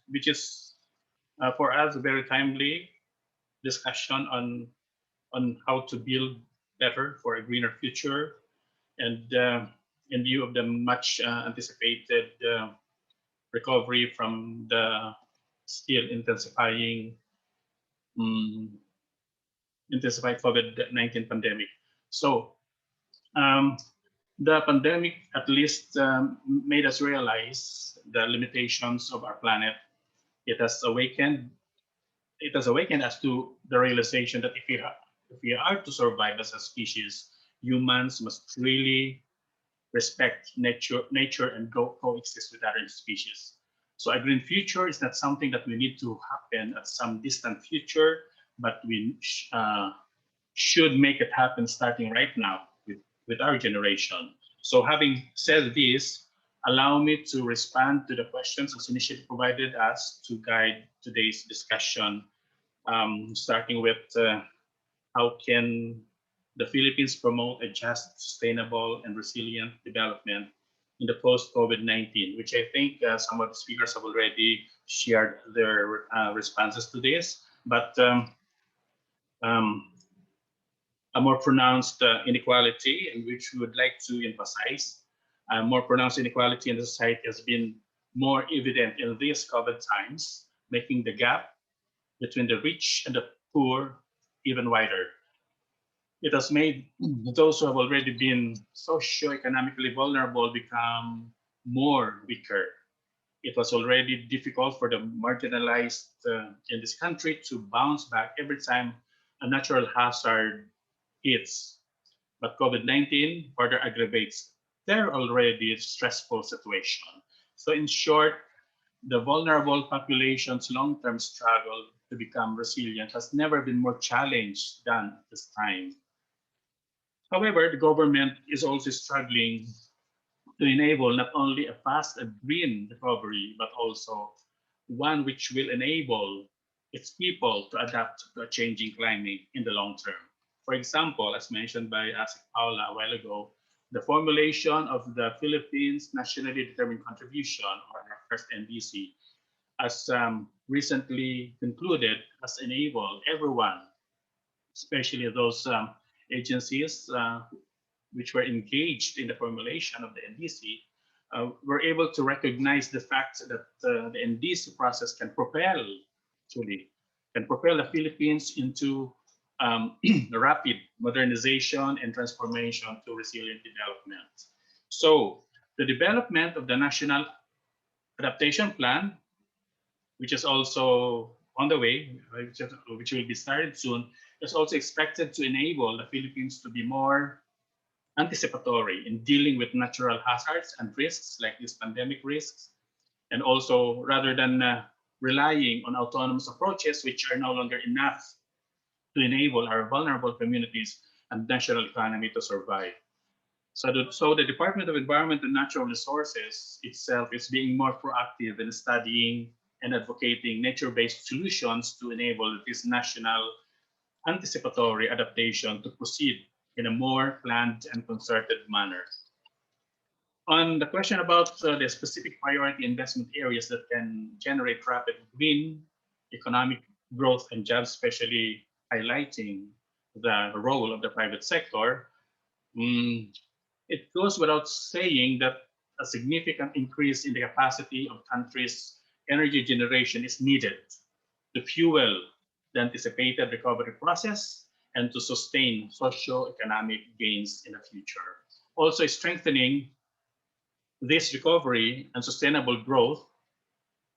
Speaker 11: which is for us a very timely discussion on how to build better for a greener future, and in view of the much anticipated recovery from the still intensifying COVID-19 pandemic. So the pandemic at least made us realize the limitations of our planet. It has awakened us to the realization that if we are to survive as a species, humans must really respect nature and coexist with other species. So a green future is not something that we need to happen at some distant future, but we should make it happen starting right now with our generation. So having said this, allow me to respond to the questions as initially provided us to guide today's discussion, starting with how can the Philippines promote a just, sustainable, and resilient development in the post-COVID-19, which I think some of the speakers have already shared their responses to this, but a more pronounced inequality, and which we would like to emphasize. More pronounced inequality in the society has been more evident in these COVID times, making the gap between the rich and the poor even wider. It has made those who have already been socio-economically vulnerable become more weaker. It was already difficult for the marginalized in this country to bounce back every time a natural hazard hits. But COVID-19 further aggravates their already stressful situation. So in short, the vulnerable population's long-term struggle to become resilient has never been more challenged than this time. However, the government is also struggling to enable not only a fast and green recovery, but also one which will enable its people to adapt to a changing climate in the long term. For example, as mentioned by Asik Paula a while ago, the formulation of the Philippines Nationally Determined Contribution, or our first NDC, as recently concluded, has enabled everyone, especially those agencies which were engaged in the formulation of the NDC, were able to recognize the fact that the NDC process can propel the Philippines into rapid modernization and transformation to resilient development. So the development of the National Adaptation Plan, which is also on the way, which will be started soon, is also expected to enable the Philippines to be more anticipatory in dealing with natural hazards and risks like these pandemic risks. And also, rather than relying on autonomous approaches, which are no longer enough to enable our vulnerable communities and national economy to survive. So the Department of Environment and Natural Resources itself is being more proactive in studying and advocating nature-based solutions to enable this national anticipatory adaptation to proceed in a more planned and concerted manner. On the question about the specific priority investment areas that can generate rapid green economic growth and jobs, especially highlighting the role of the private sector, it goes without saying that a significant increase in the capacity of countries' energy generation is needed to fuel the anticipated recovery process and to sustain socio-economic gains in the future. Also, strengthening this recovery and sustainable growth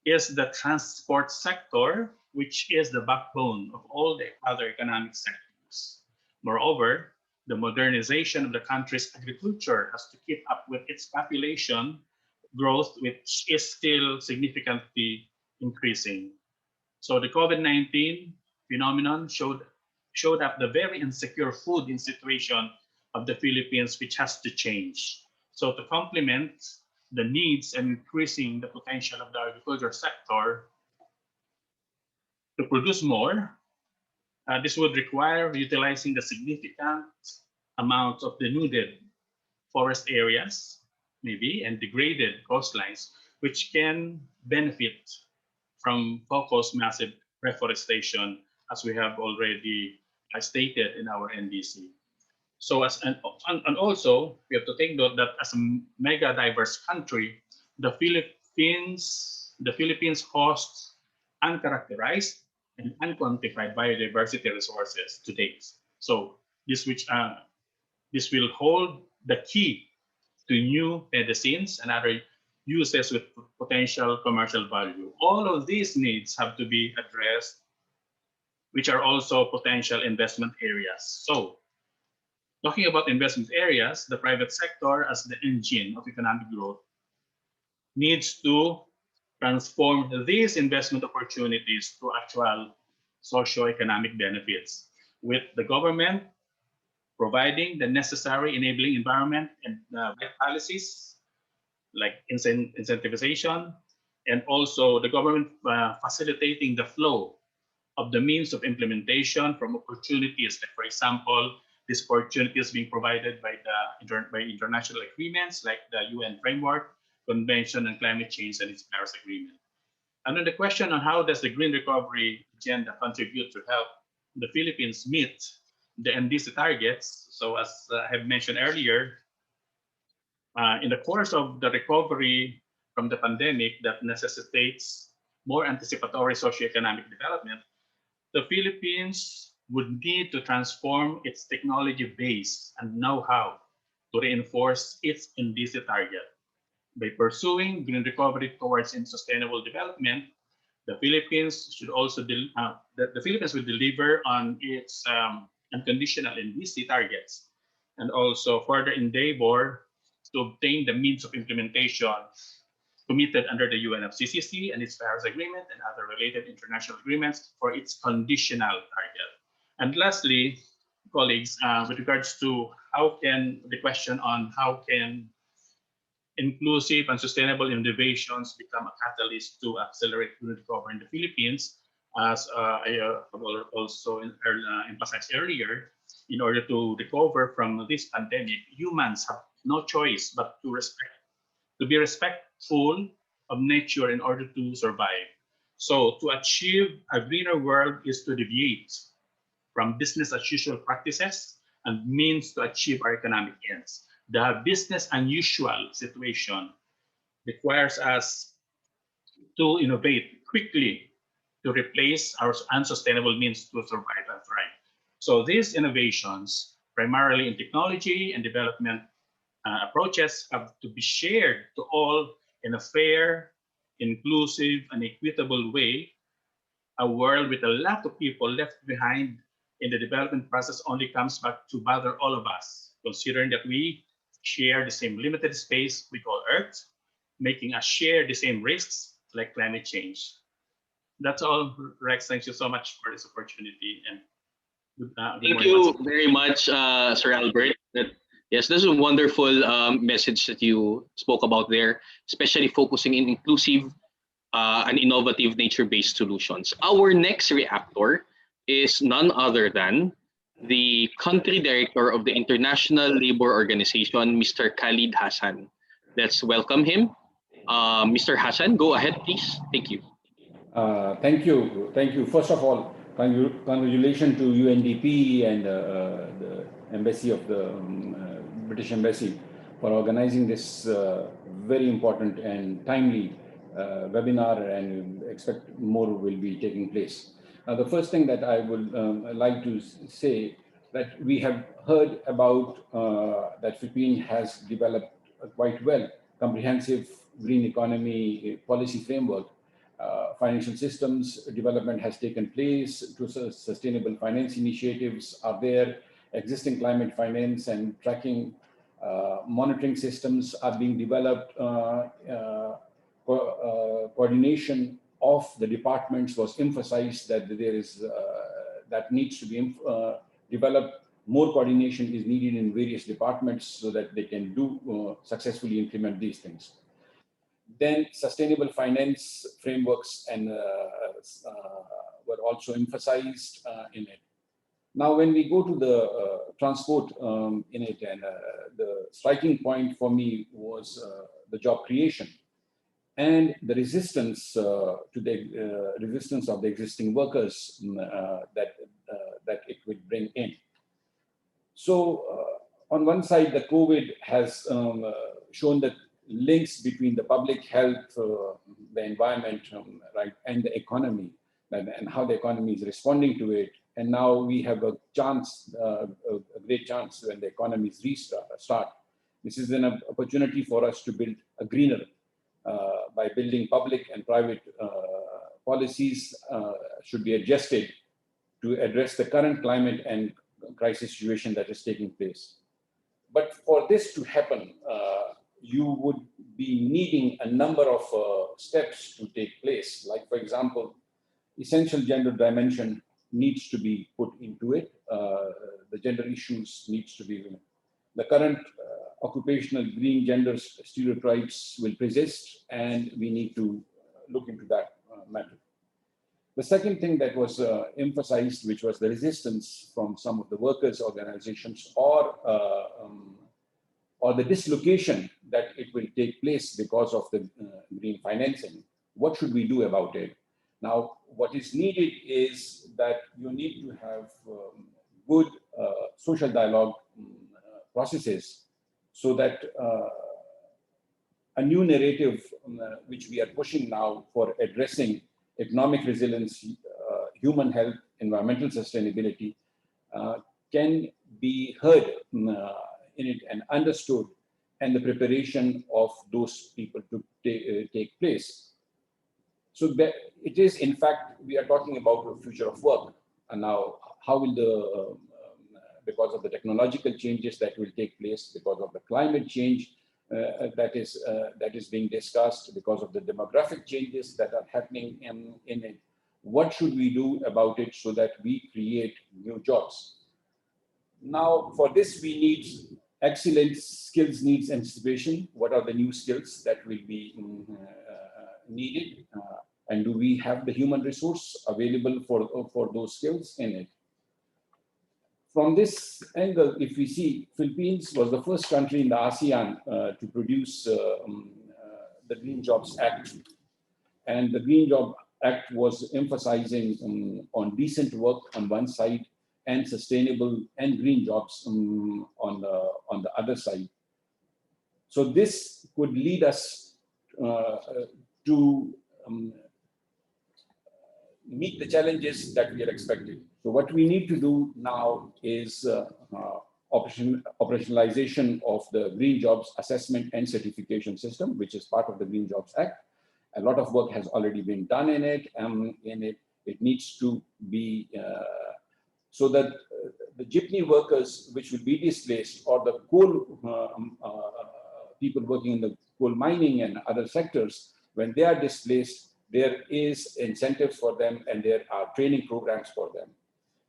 Speaker 11: is the transport sector, which is the backbone of all the other economic sectors. Moreover, the modernization of the country's agriculture has to keep up with its population growth, which is still significantly increasing. So the COVID-19 phenomenon showed up the very insecure food situation of the Philippines, which has to change. So to complement the needs and increasing the potential of the agriculture sector to produce more, this would require utilizing the significant amount of denuded forest areas, maybe, and degraded coastlines, which can benefit from focused massive reforestation, as we have already stated in our NDC. So and also, we have to take note that as a mega diverse country, the Philippines hosts uncharacterized and unquantified biodiversity resources to date. So this will hold the key to new medicines and other uses with potential commercial value. All of these needs have to be addressed, which are also potential investment areas. So talking about investment areas, the private sector as the engine of economic growth needs to transform these investment opportunities to actual socio-economic benefits, with the government providing the necessary enabling environment and policies like incentivization, and also the government facilitating the flow of the means of implementation from opportunities, like for example, these opportunities being provided by international agreements like the UN Framework Convention on Climate Change and its Paris Agreement. And then the question on how does the Green Recovery Agenda contribute to help the Philippines meet the NDC targets? So as I have mentioned earlier, in the course of the recovery from the pandemic that necessitates more anticipatory socioeconomic development, the Philippines would need to transform its technology base and know-how to reinforce its NDC target. By pursuing green recovery towards sustainable development, the Philippines should also the Philippines will deliver on its unconditional NDC targets, and also further endeavor to obtain the means of implementation committed under the UNFCCC and its Paris Agreement and other related international agreements for its conditional target. And lastly, colleagues, with regards to the question on how can inclusive and sustainable innovations become a catalyst to accelerate green recovery in the Philippines, as I have also emphasized earlier, in order to recover from this pandemic, humans have no choice but to be respectful of nature in order to survive. So to achieve a greener world is to deviate from business as usual practices and means to achieve our economic ends. The business unusual situation requires us to innovate quickly to replace our unsustainable means to survive and thrive. So these innovations, primarily in technology and development approaches, have to be shared to all in a fair, inclusive, and equitable way. A world with a lot of people left behind in the development process only comes back to bother all of us, considering that we share the same limited space we call Earth, making us share the same risks like climate change. That's all, Rex. Thank you so much for this opportunity, and good
Speaker 6: Thank
Speaker 11: morning.
Speaker 6: you very much, Sir Albert. Yes, this is a wonderful message that you spoke about there, especially focusing in inclusive and innovative nature-based solutions. Our next reactor is none other than the country director of the International Labour Organization, Mr. Khalid Hassan. Let's welcome him. Mr. Hassan, go ahead, please. Thank you.
Speaker 12: Thank you. Thank you. First of all, congratulations to UNDP and the Embassy of the British Embassy for organizing this very important and timely webinar, and expect more will be taking place. The first thing that I would like to say that we have heard about that Philippines has developed quite well comprehensive green economy policy framework. Financial systems development has taken place, to sustainable finance initiatives are there, existing climate finance and tracking monitoring systems are being developed, coordination of the departments was emphasized, that there is that needs to be developed. More coordination is needed in various departments so that they can do successfully implement these things. Then sustainable finance frameworks and were also emphasized in it. Now, when we go to the transport in it, and the striking point for me was the job creation and the resistance to the resistance of the existing workers that it would bring in. So on one side, the COVID has shown that links between the public health, the environment, right, and the economy, and how the economy is responding to it. And now we have a chance, a great chance when the economies restart. This is an opportunity for us to build a greener by building public and private policies should be adjusted to address the current climate and crisis situation that is taking place. But for this to happen, you would be needing a number of steps to take place. Like, for example, essential gender dimension needs to be put into it. The gender issues needs to be, the current occupational green gender stereotypes will persist, and we need to look into that matter. The second thing that was emphasized, which was the resistance from some of the workers' organizations, or the dislocation that it will take place because of the green financing. What should we do about it? Now, what is needed is that you need to have good social dialogue processes, so that a new narrative which we are pushing now for addressing economic resilience, human health, environmental sustainability can be heard in it and understood, and the preparation of those people to take place. So that it is, in fact, we are talking about the future of work. And now, how will the, because of the technological changes that will take place, because of the climate change that is being discussed, because of the demographic changes that are happening in it, what should we do about it so that we create new jobs? Now, for this, we need excellent skills needs anticipation. What are the new skills that will be needed? And do we have the human resource available for those skills in it? From this angle, if we see, Philippines was the first country in the ASEAN to produce the Green Jobs Act. And the Green Job Act was emphasizing on decent work on one side and sustainable and green jobs on the other side. So this could lead us to meet the challenges that we are expecting. So what we need to do now is operationalization of the Green Jobs Assessment and Certification System, which is part of the Green Jobs Act. A lot of work has already been done in it. It needs to be so that the jeepney workers, which will be displaced, or the coal people working in the coal mining and other sectors, when they are displaced, there is incentives for them and there are training programs for them.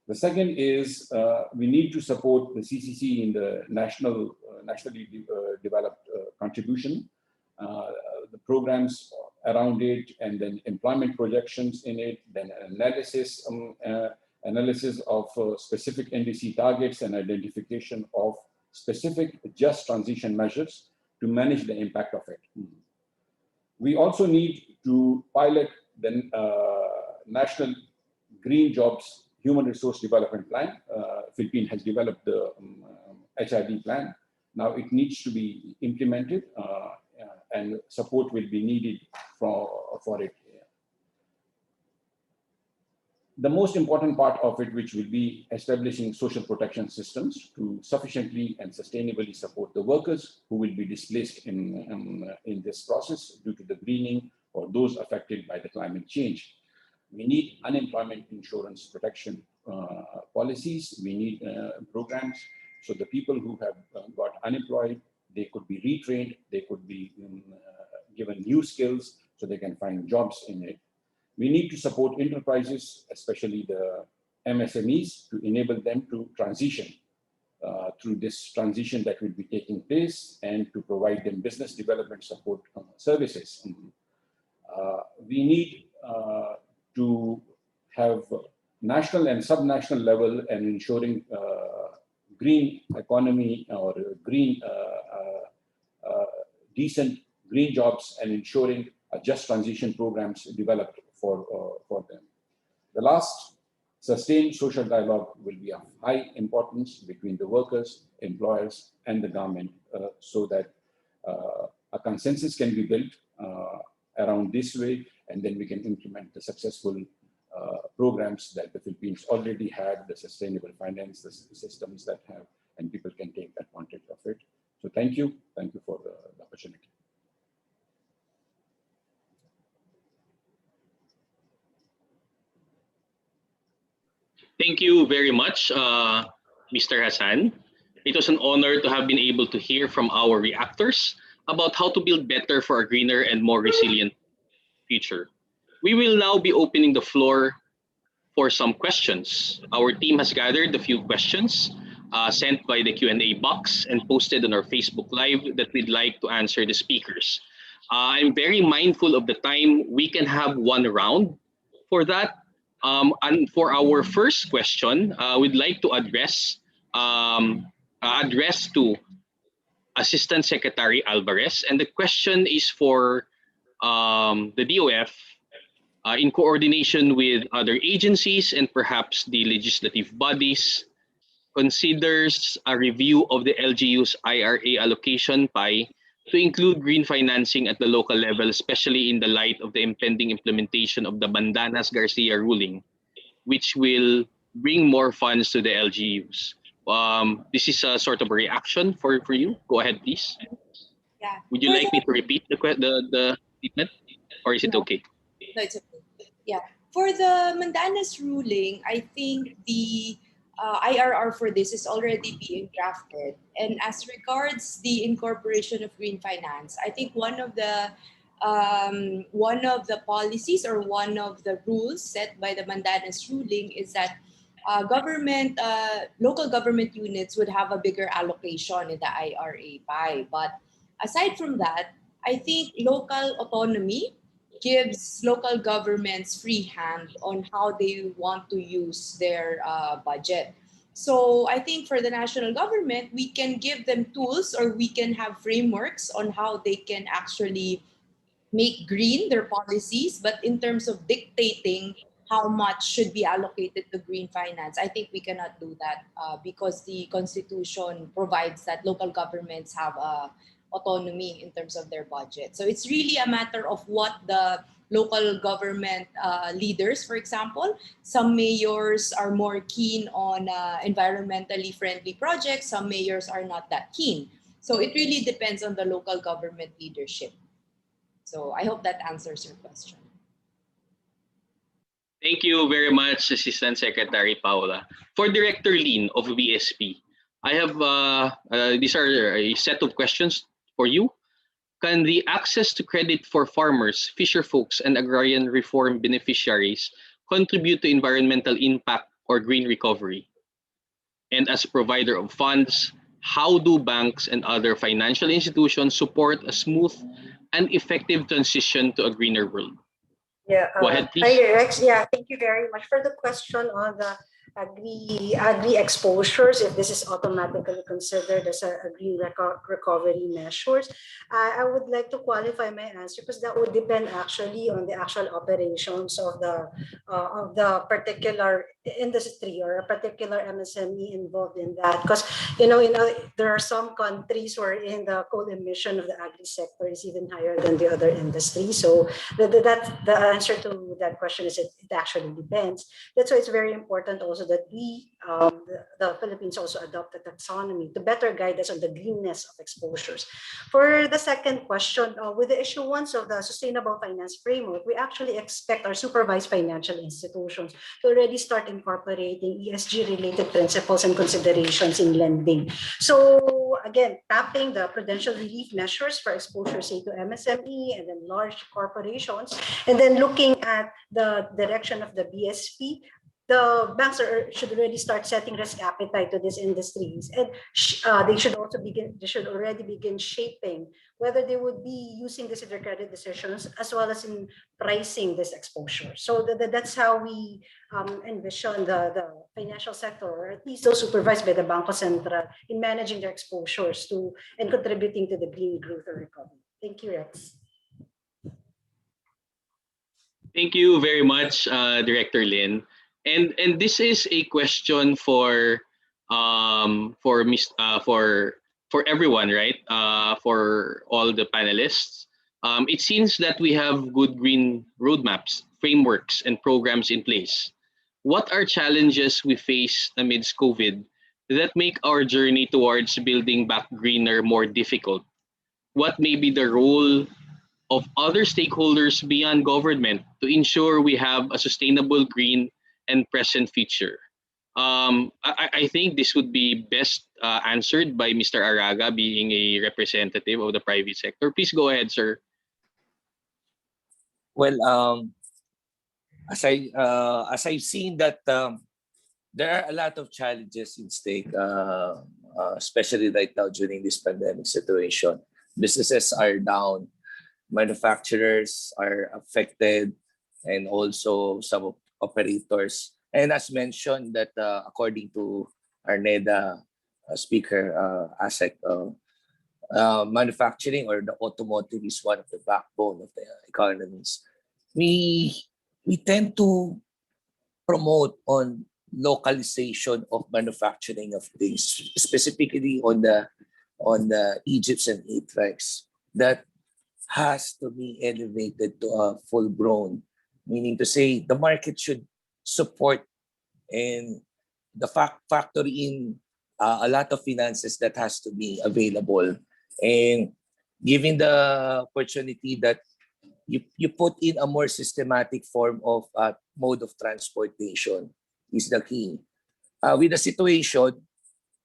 Speaker 12: The second is we need to support the CCC in the nationally developed contribution, the programs around it, and then employment projections in it, then analysis of specific NDC targets and identification of specific just transition measures to manage the impact of it. We also need to pilot the National Green Jobs Human Resource Development Plan. Philippines has developed the HRD plan. Now it needs to be implemented and support will be needed for it. The most important part of it, which will be establishing social protection systems to sufficiently and sustainably support the workers who will be displaced in this process due to the greening or those affected by the climate change. We need unemployment insurance protection policies. We need programs so the people who have got unemployed, they could be retrained, they could be given new skills so they can find jobs in it. We need to support enterprises, especially the MSMEs, to enable them to transition through this transition that will be taking place and to provide them business development support services. We need to have national and subnational level and ensuring green economy or green decent green jobs and ensuring just transition programs developed for them. The last, sustained social dialogue will be of high importance between the workers, employers, and the government so that a consensus can be built around this way, and then we can implement the successful programs that the Philippines already had, the sustainable finance, the systems that have, and people can take advantage of it. So thank you for the opportunity.
Speaker 6: Thank you very much, Mr. Hassan. It was an honor to have been able to hear from our reactors about how to build better for a greener and more resilient future. We will now be opening the floor for some questions. Our team has gathered a few questions sent by the Q&A box and posted on our Facebook Live that we'd like to answer the speakers. I'm very mindful of the time. We can have one round for that. And for our first question, we'd like to address to Assistant Secretary Alvarez, and the question is for the DOF in coordination with other agencies and perhaps the legislative bodies, considers a review of the LGU's IRA allocation pie to include green financing at the local level, especially in the light of the impending implementation of the Bandanas-Garcia ruling, which will bring more funds to the LGUs. This is a sort of a reaction for you. Go ahead, please.
Speaker 7: Yeah.
Speaker 6: Would you like me to repeat the statement, or is it okay?
Speaker 7: No, it's okay. Yeah. For the Mandanas ruling, I think the IRR for this is already being drafted. And as regards the incorporation of green finance, I think one of the policies or one of the rules set by the Mandanas ruling is that local government units would have a bigger allocation in the IRA pie. But aside from that, I think local autonomy gives local governments free hand on how they want to use their budget. So I think for the national government, we can give them tools, or we can have frameworks on how they can actually make green their policies. But in terms of dictating how much should be allocated to green finance, I think we cannot do that because the Constitution provides that local governments have autonomy in terms of their budget. So it's really a matter of what the local government leaders, for example, some mayors are more keen on environmentally friendly projects, some mayors are not that keen. So it really depends on the local government leadership. So I hope that answers your question.
Speaker 6: Thank you very much, Assistant Secretary Paula. For Director Lin of BSP, I have these are a set of questions for you. Can the access to credit for farmers, fisher folks, and agrarian reform beneficiaries contribute to environmental impact or green recovery? And as a provider of funds, how do banks and other financial institutions support a smooth and effective transition to a greener world?
Speaker 8: Yeah.
Speaker 6: Go ahead, please.
Speaker 8: Hi, Rex. Yeah, thank you very much for the question on the agri exposures, if this is automatically considered as a green recovery measures. I would like to qualify my answer because that would depend actually on the actual operations of the particular industry or a particular MSME involved in that. Because there are some countries wherein the coal emission of the agri sector is even higher than the other industry. So the answer to that question is it actually depends. That's why it's very important also that we, the Philippines, also adopt a taxonomy to better guide us on the greenness of exposures. For the second question, with the issuance of the Sustainable Finance Framework, we actually expect our supervised financial institutions to already start incorporating ESG-related principles and considerations in lending. So again, tapping the prudential relief measures for exposure, say, to MSME and then large corporations, and then looking at the direction of the BSP, the banks should already start setting risk appetite to these industries, and they should already begin shaping whether they would be using this in their credit decisions as well as in pricing this exposure. So that's how we envision the financial sector, or at least those supervised by the Bangko Sentral, in managing their exposures to and contributing to the green growth or recovery. Thank you, Rex.
Speaker 6: Thank you very much, Director Lin. And this is a question for everyone, right? For all the panelists. It seems that we have good green roadmaps, frameworks, and programs in place. What are challenges we face amidst COVID that make our journey towards building back greener more difficult? What may be the role of other stakeholders beyond government to ensure we have a sustainable green and present future? I think this would be best answered by Mr. Araga, being a representative of the private sector. Please go ahead, sir.
Speaker 9: Well, as I've seen that there are a lot of challenges in stake, especially right now during this pandemic situation. Businesses are down, manufacturers are affected, and also some operators. And as mentioned, that according to our NEDA speaker, ASEC, manufacturing or the automotive is one of the backbone of the economies. We tend to promote on localization of manufacturing of things, specifically on the Egypts and ATREX, that has to be elevated to a full grown, meaning to say the market should support and the factor in a lot of finances that has to be available, and giving the opportunity that you put in a more systematic form of mode of transportation is the key. With the situation,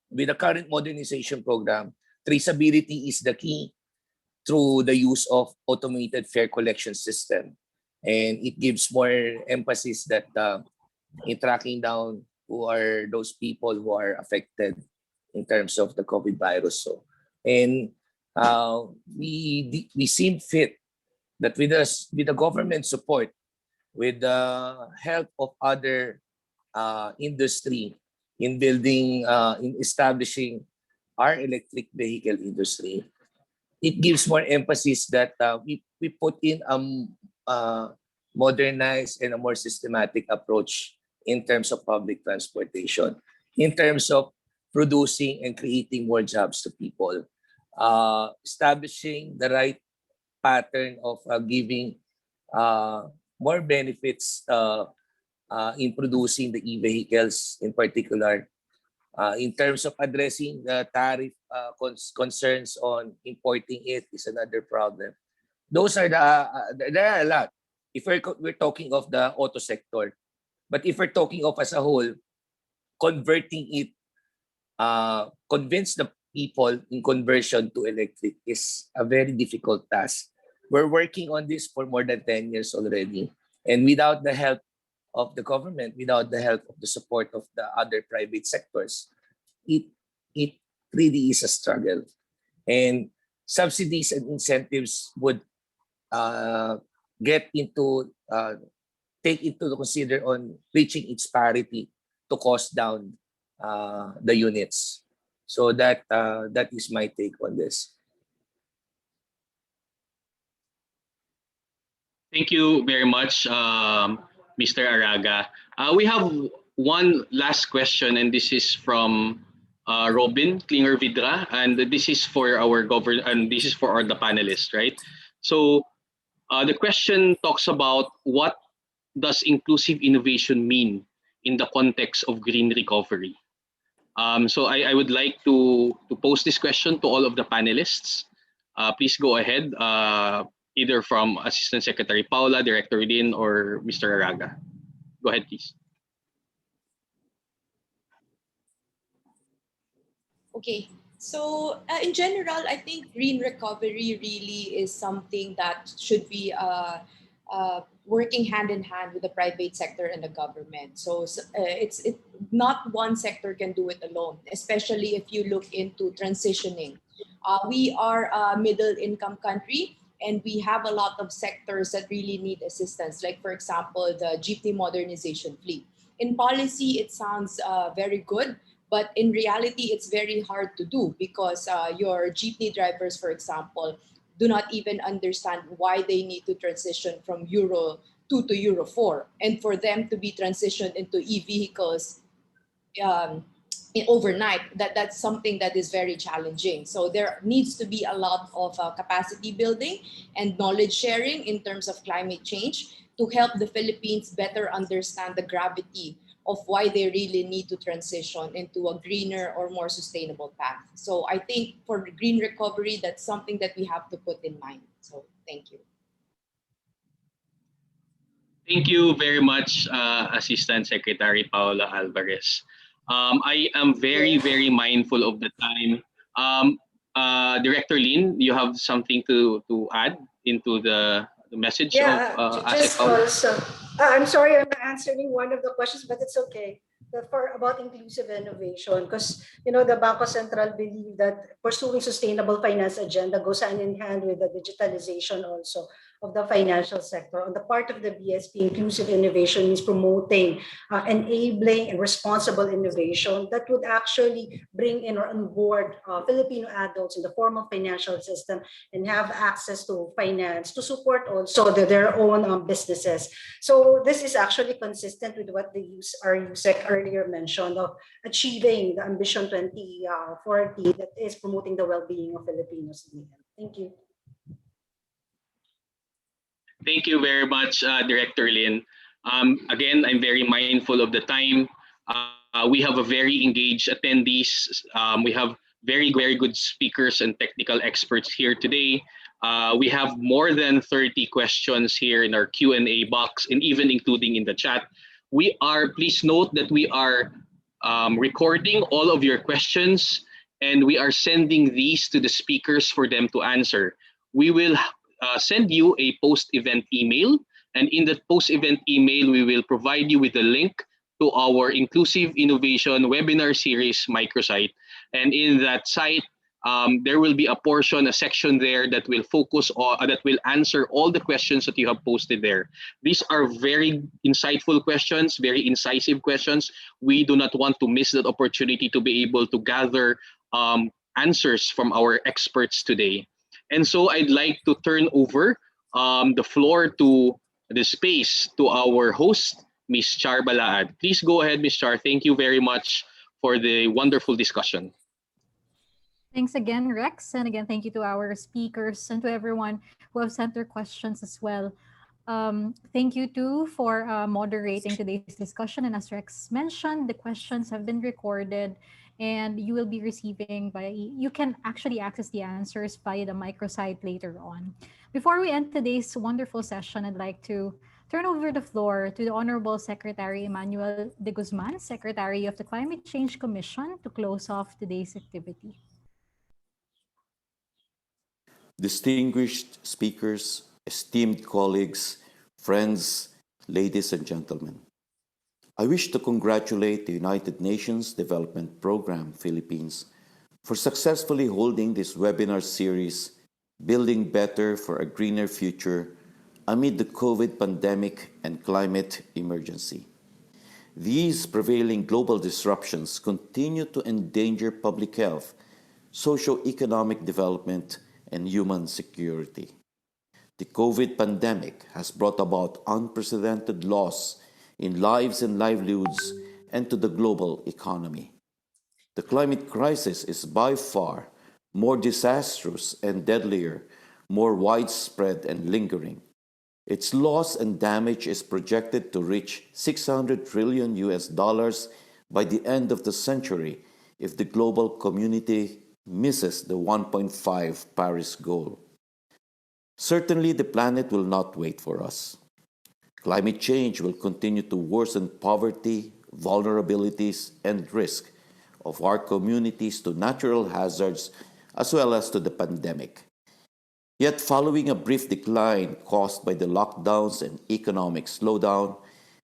Speaker 9: with the current modernization program, traceability is the key through the use of automated fare collection system. And it gives more emphasis that in tracking down who are those people who are affected in terms of the COVID virus. So, and we seem fit that with the government support, with the help of other industry, in building, in establishing our electric vehicle industry, it gives more emphasis that we put in a modernized and a more systematic approach in terms of public transportation, in terms of producing and creating more jobs to people, establishing the right pattern of giving more benefits in producing the e-vehicles in particular, in terms of addressing the tariff concerns on importing it is another problem. Those are there are a lot. If we're talking of the auto sector, but if we're talking of as a whole, converting it, convince the people in conversion to electric is a very difficult task. We're working on this for more than 10 years already. And without the help of the government, without the help of the support of the other private sectors, it really is a struggle. And subsidies and incentives would take into consider on reaching its parity to cost down the units. So that is my take on this.
Speaker 6: Thank you very much, Mr. Araga. We have one last question, and this is from Robin Klinger Vidra, and this is for our the panelists, right? So the question talks about what does inclusive innovation mean in the context of green recovery. So I would like to pose this question to all of the panelists. Please go ahead, either from Assistant Secretary Paula, Director Lin, or Mr. Araga. Go ahead, please.
Speaker 7: Okay, so in general, I think green recovery really is something that should be working hand in hand with the private sector and the government. So it's not one sector can do it alone, especially if you look into transitioning. We are a middle income country, and we have a lot of sectors that really need assistance, like for example, the jeepney modernization fleet. In policy, it sounds very good, but in reality, it's very hard to do because your jeepney drivers, for example, do not even understand why they need to transition from Euro 2 to Euro 4. And for them to be transitioned into e-vehicles overnight, that's something that is very challenging. So there needs to be a lot of capacity building and knowledge sharing in terms of climate change to help the Philippines better understand the gravity of why they really need to transition into a greener or more sustainable path. So I think for green recovery, that's something that we have to put in mind. So thank you.
Speaker 6: Thank you very much, Assistant Secretary Paula Alvarez. I am very, very mindful of the time. Director Lin, you have something to add into the message of
Speaker 8: just also, I'm sorry I'm answering one of the questions, but it's okay. About inclusive innovation, because the Bangko Sentral believe that pursuing sustainable finance agenda goes hand in hand with the digitalization also of the financial sector. On the part of the BSP, inclusive innovation means promoting, enabling, and responsible innovation that would actually bring in or onboard Filipino adults in the formal financial system and have access to finance to support also their own businesses. So this is actually consistent with what our USEC earlier mentioned of achieving the Ambition 2040 that is promoting the well-being of Filipinos. Thank you.
Speaker 6: Thank you very much, Director Lin. Again, I'm very mindful of the time. We have a very engaged attendees. We have very, very good speakers and technical experts here today. We have more than 30 questions here in our Q&A box, and even including in the chat. Please note that we are recording all of your questions, and we are sending these to the speakers for them to answer. We will send you a post-event email, and in that post-event email, we will provide you with a link to our Inclusive Innovation webinar series microsite. And in that site, there will be a portion, a section there that will focus on, that will answer all the questions that you have posted there. These are very insightful questions, very incisive questions. We do not want to miss that opportunity to be able to gather answers from our experts today. And so I'd like to turn over the floor to the space to our host, Ms. Char Balaad. Please go ahead, Ms. Char. Thank you very much for the wonderful discussion.
Speaker 1: Thanks again, Rex. And again, thank you to our speakers and to everyone who have sent their questions as well. Thank you too for moderating today's discussion. And as Rex mentioned, the questions have been recorded and you will be receiving you can actually access the answers via the microsite later on. Before we end today's wonderful session, I'd like to turn over the floor to the Honorable Secretary Emmanuel de Guzman, Secretary of the Climate Change Commission, to close off today's activity.
Speaker 13: Distinguished speakers, esteemed colleagues, friends, ladies and gentlemen, I wish to congratulate the United Nations Development Program Philippines for successfully holding this webinar series, Building Better for a Greener Future amid the COVID pandemic and climate emergency. These prevailing global disruptions continue to endanger public health, socio-economic development, and human security. The COVID pandemic has brought about unprecedented loss in lives and livelihoods and to the global economy. The climate crisis is by far more disastrous and deadlier, more widespread and lingering. Its loss and damage is projected to reach $600 trillion by the end of the century if the global community misses the 1.5 Paris goal. Certainly, the planet will not wait for us. Climate change will continue to worsen poverty, vulnerabilities, and risk of our communities to natural hazards as well as to the pandemic. Yet, following a brief decline caused by the lockdowns and economic slowdown,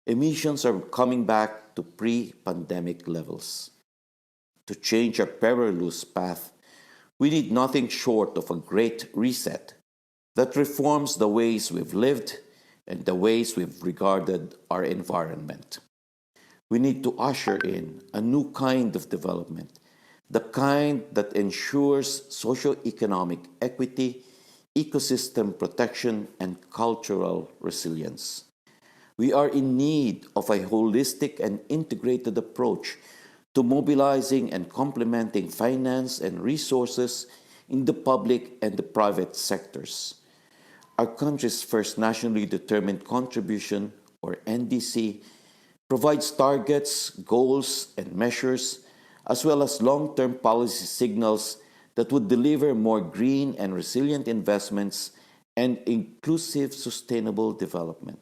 Speaker 13: emissions are coming back to pre-pandemic levels. To change our perilous path, we need nothing short of a great reset that reforms the ways we've lived and the ways we've regarded our environment. We need to usher in a new kind of development, the kind that ensures socio-economic equity, ecosystem protection, and cultural resilience. We are in need of a holistic and integrated approach to mobilizing and complementing finance and resources in the public and the private sectors. Our country's first nationally determined contribution, or NDC, provides targets, goals, and measures, as well as long-term policy signals that would deliver more green and resilient investments and inclusive sustainable development.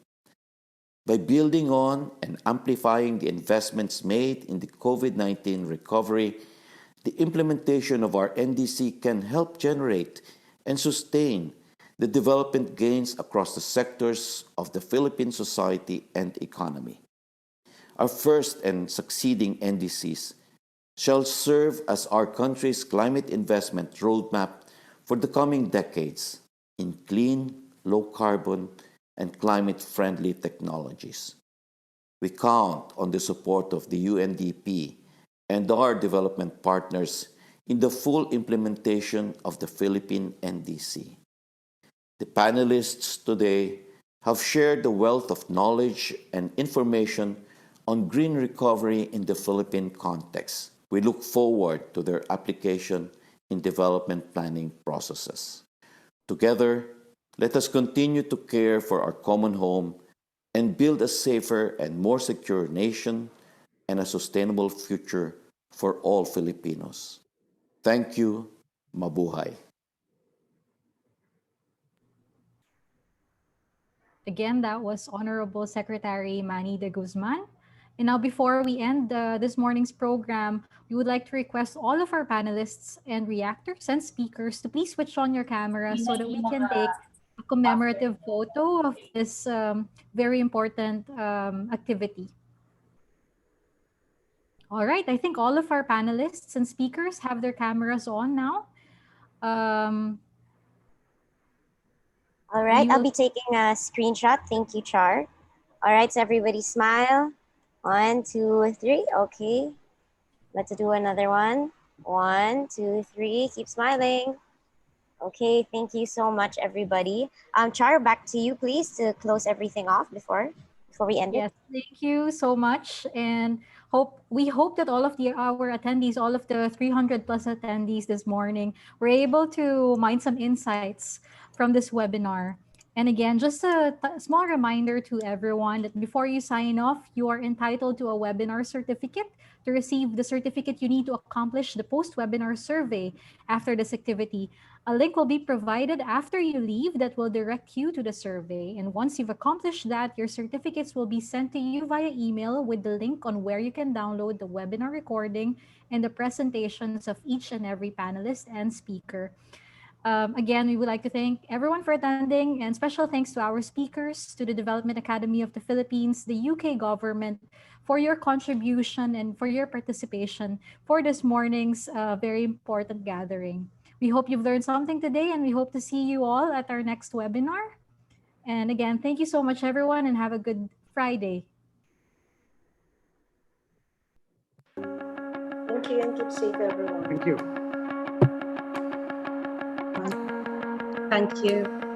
Speaker 13: By building on and amplifying the investments made in the COVID-19 recovery, the implementation of our NDC can help generate and sustain the development gains across the sectors of the Philippine society and economy. Our first and succeeding NDCs shall serve as our country's climate investment roadmap for the coming decades in clean, low-carbon, and climate-friendly technologies. We count on the support of the UNDP and our development partners in the full implementation of the Philippine NDC. The panelists today have shared the wealth of knowledge and information on green recovery in the Philippine context. We look forward to their application in development planning processes. Together, let us continue to care for our common home and build a safer and more secure nation and a sustainable future for all Filipinos. Thank you. Mabuhay.
Speaker 1: Again, that was Honorable Secretary Manny de Guzman. And now, before we end this morning's program, we would like to request all of our panelists and reactors and speakers to please switch on your cameras so that we can take a commemorative photo of this very important activity. All right, I think all of our panelists and speakers have their cameras on now. Um,
Speaker 14: All right,
Speaker 1: we
Speaker 14: I'll
Speaker 1: will
Speaker 14: be taking a screenshot. Thank you, Char. All right, so everybody smile. 1, 2, 3. Okay. Let's do another one. 1, 2, 3. Keep smiling. Okay, thank you so much, everybody. Char, back to you, please, to close everything off before we end it.
Speaker 1: Yes, thank you so much, and we hope that all of our attendees, all of the 300 plus attendees this morning, were able to mine some insights from this webinar. And again, just a small reminder to everyone that before you sign off, you are entitled to a webinar certificate. To receive the certificate, you need to accomplish the post-webinar survey after this activity. A link will be provided after you leave that will direct you to the survey. And once you've accomplished that, your certificates will be sent to you via email with the link on where you can download the webinar recording and the presentations of each and every panelist and speaker. Again, we would like to thank everyone for attending, and special thanks to our speakers, to the Development Academy of the Philippines, the UK government, for your contribution and for your participation for this morning's very important gathering. We hope you've learned something today, and we hope to see you all at our next webinar. And again, thank you so much, everyone, and have a good Friday.
Speaker 8: Thank you, and keep safe, everyone.
Speaker 2: Thank you.
Speaker 5: Thank you.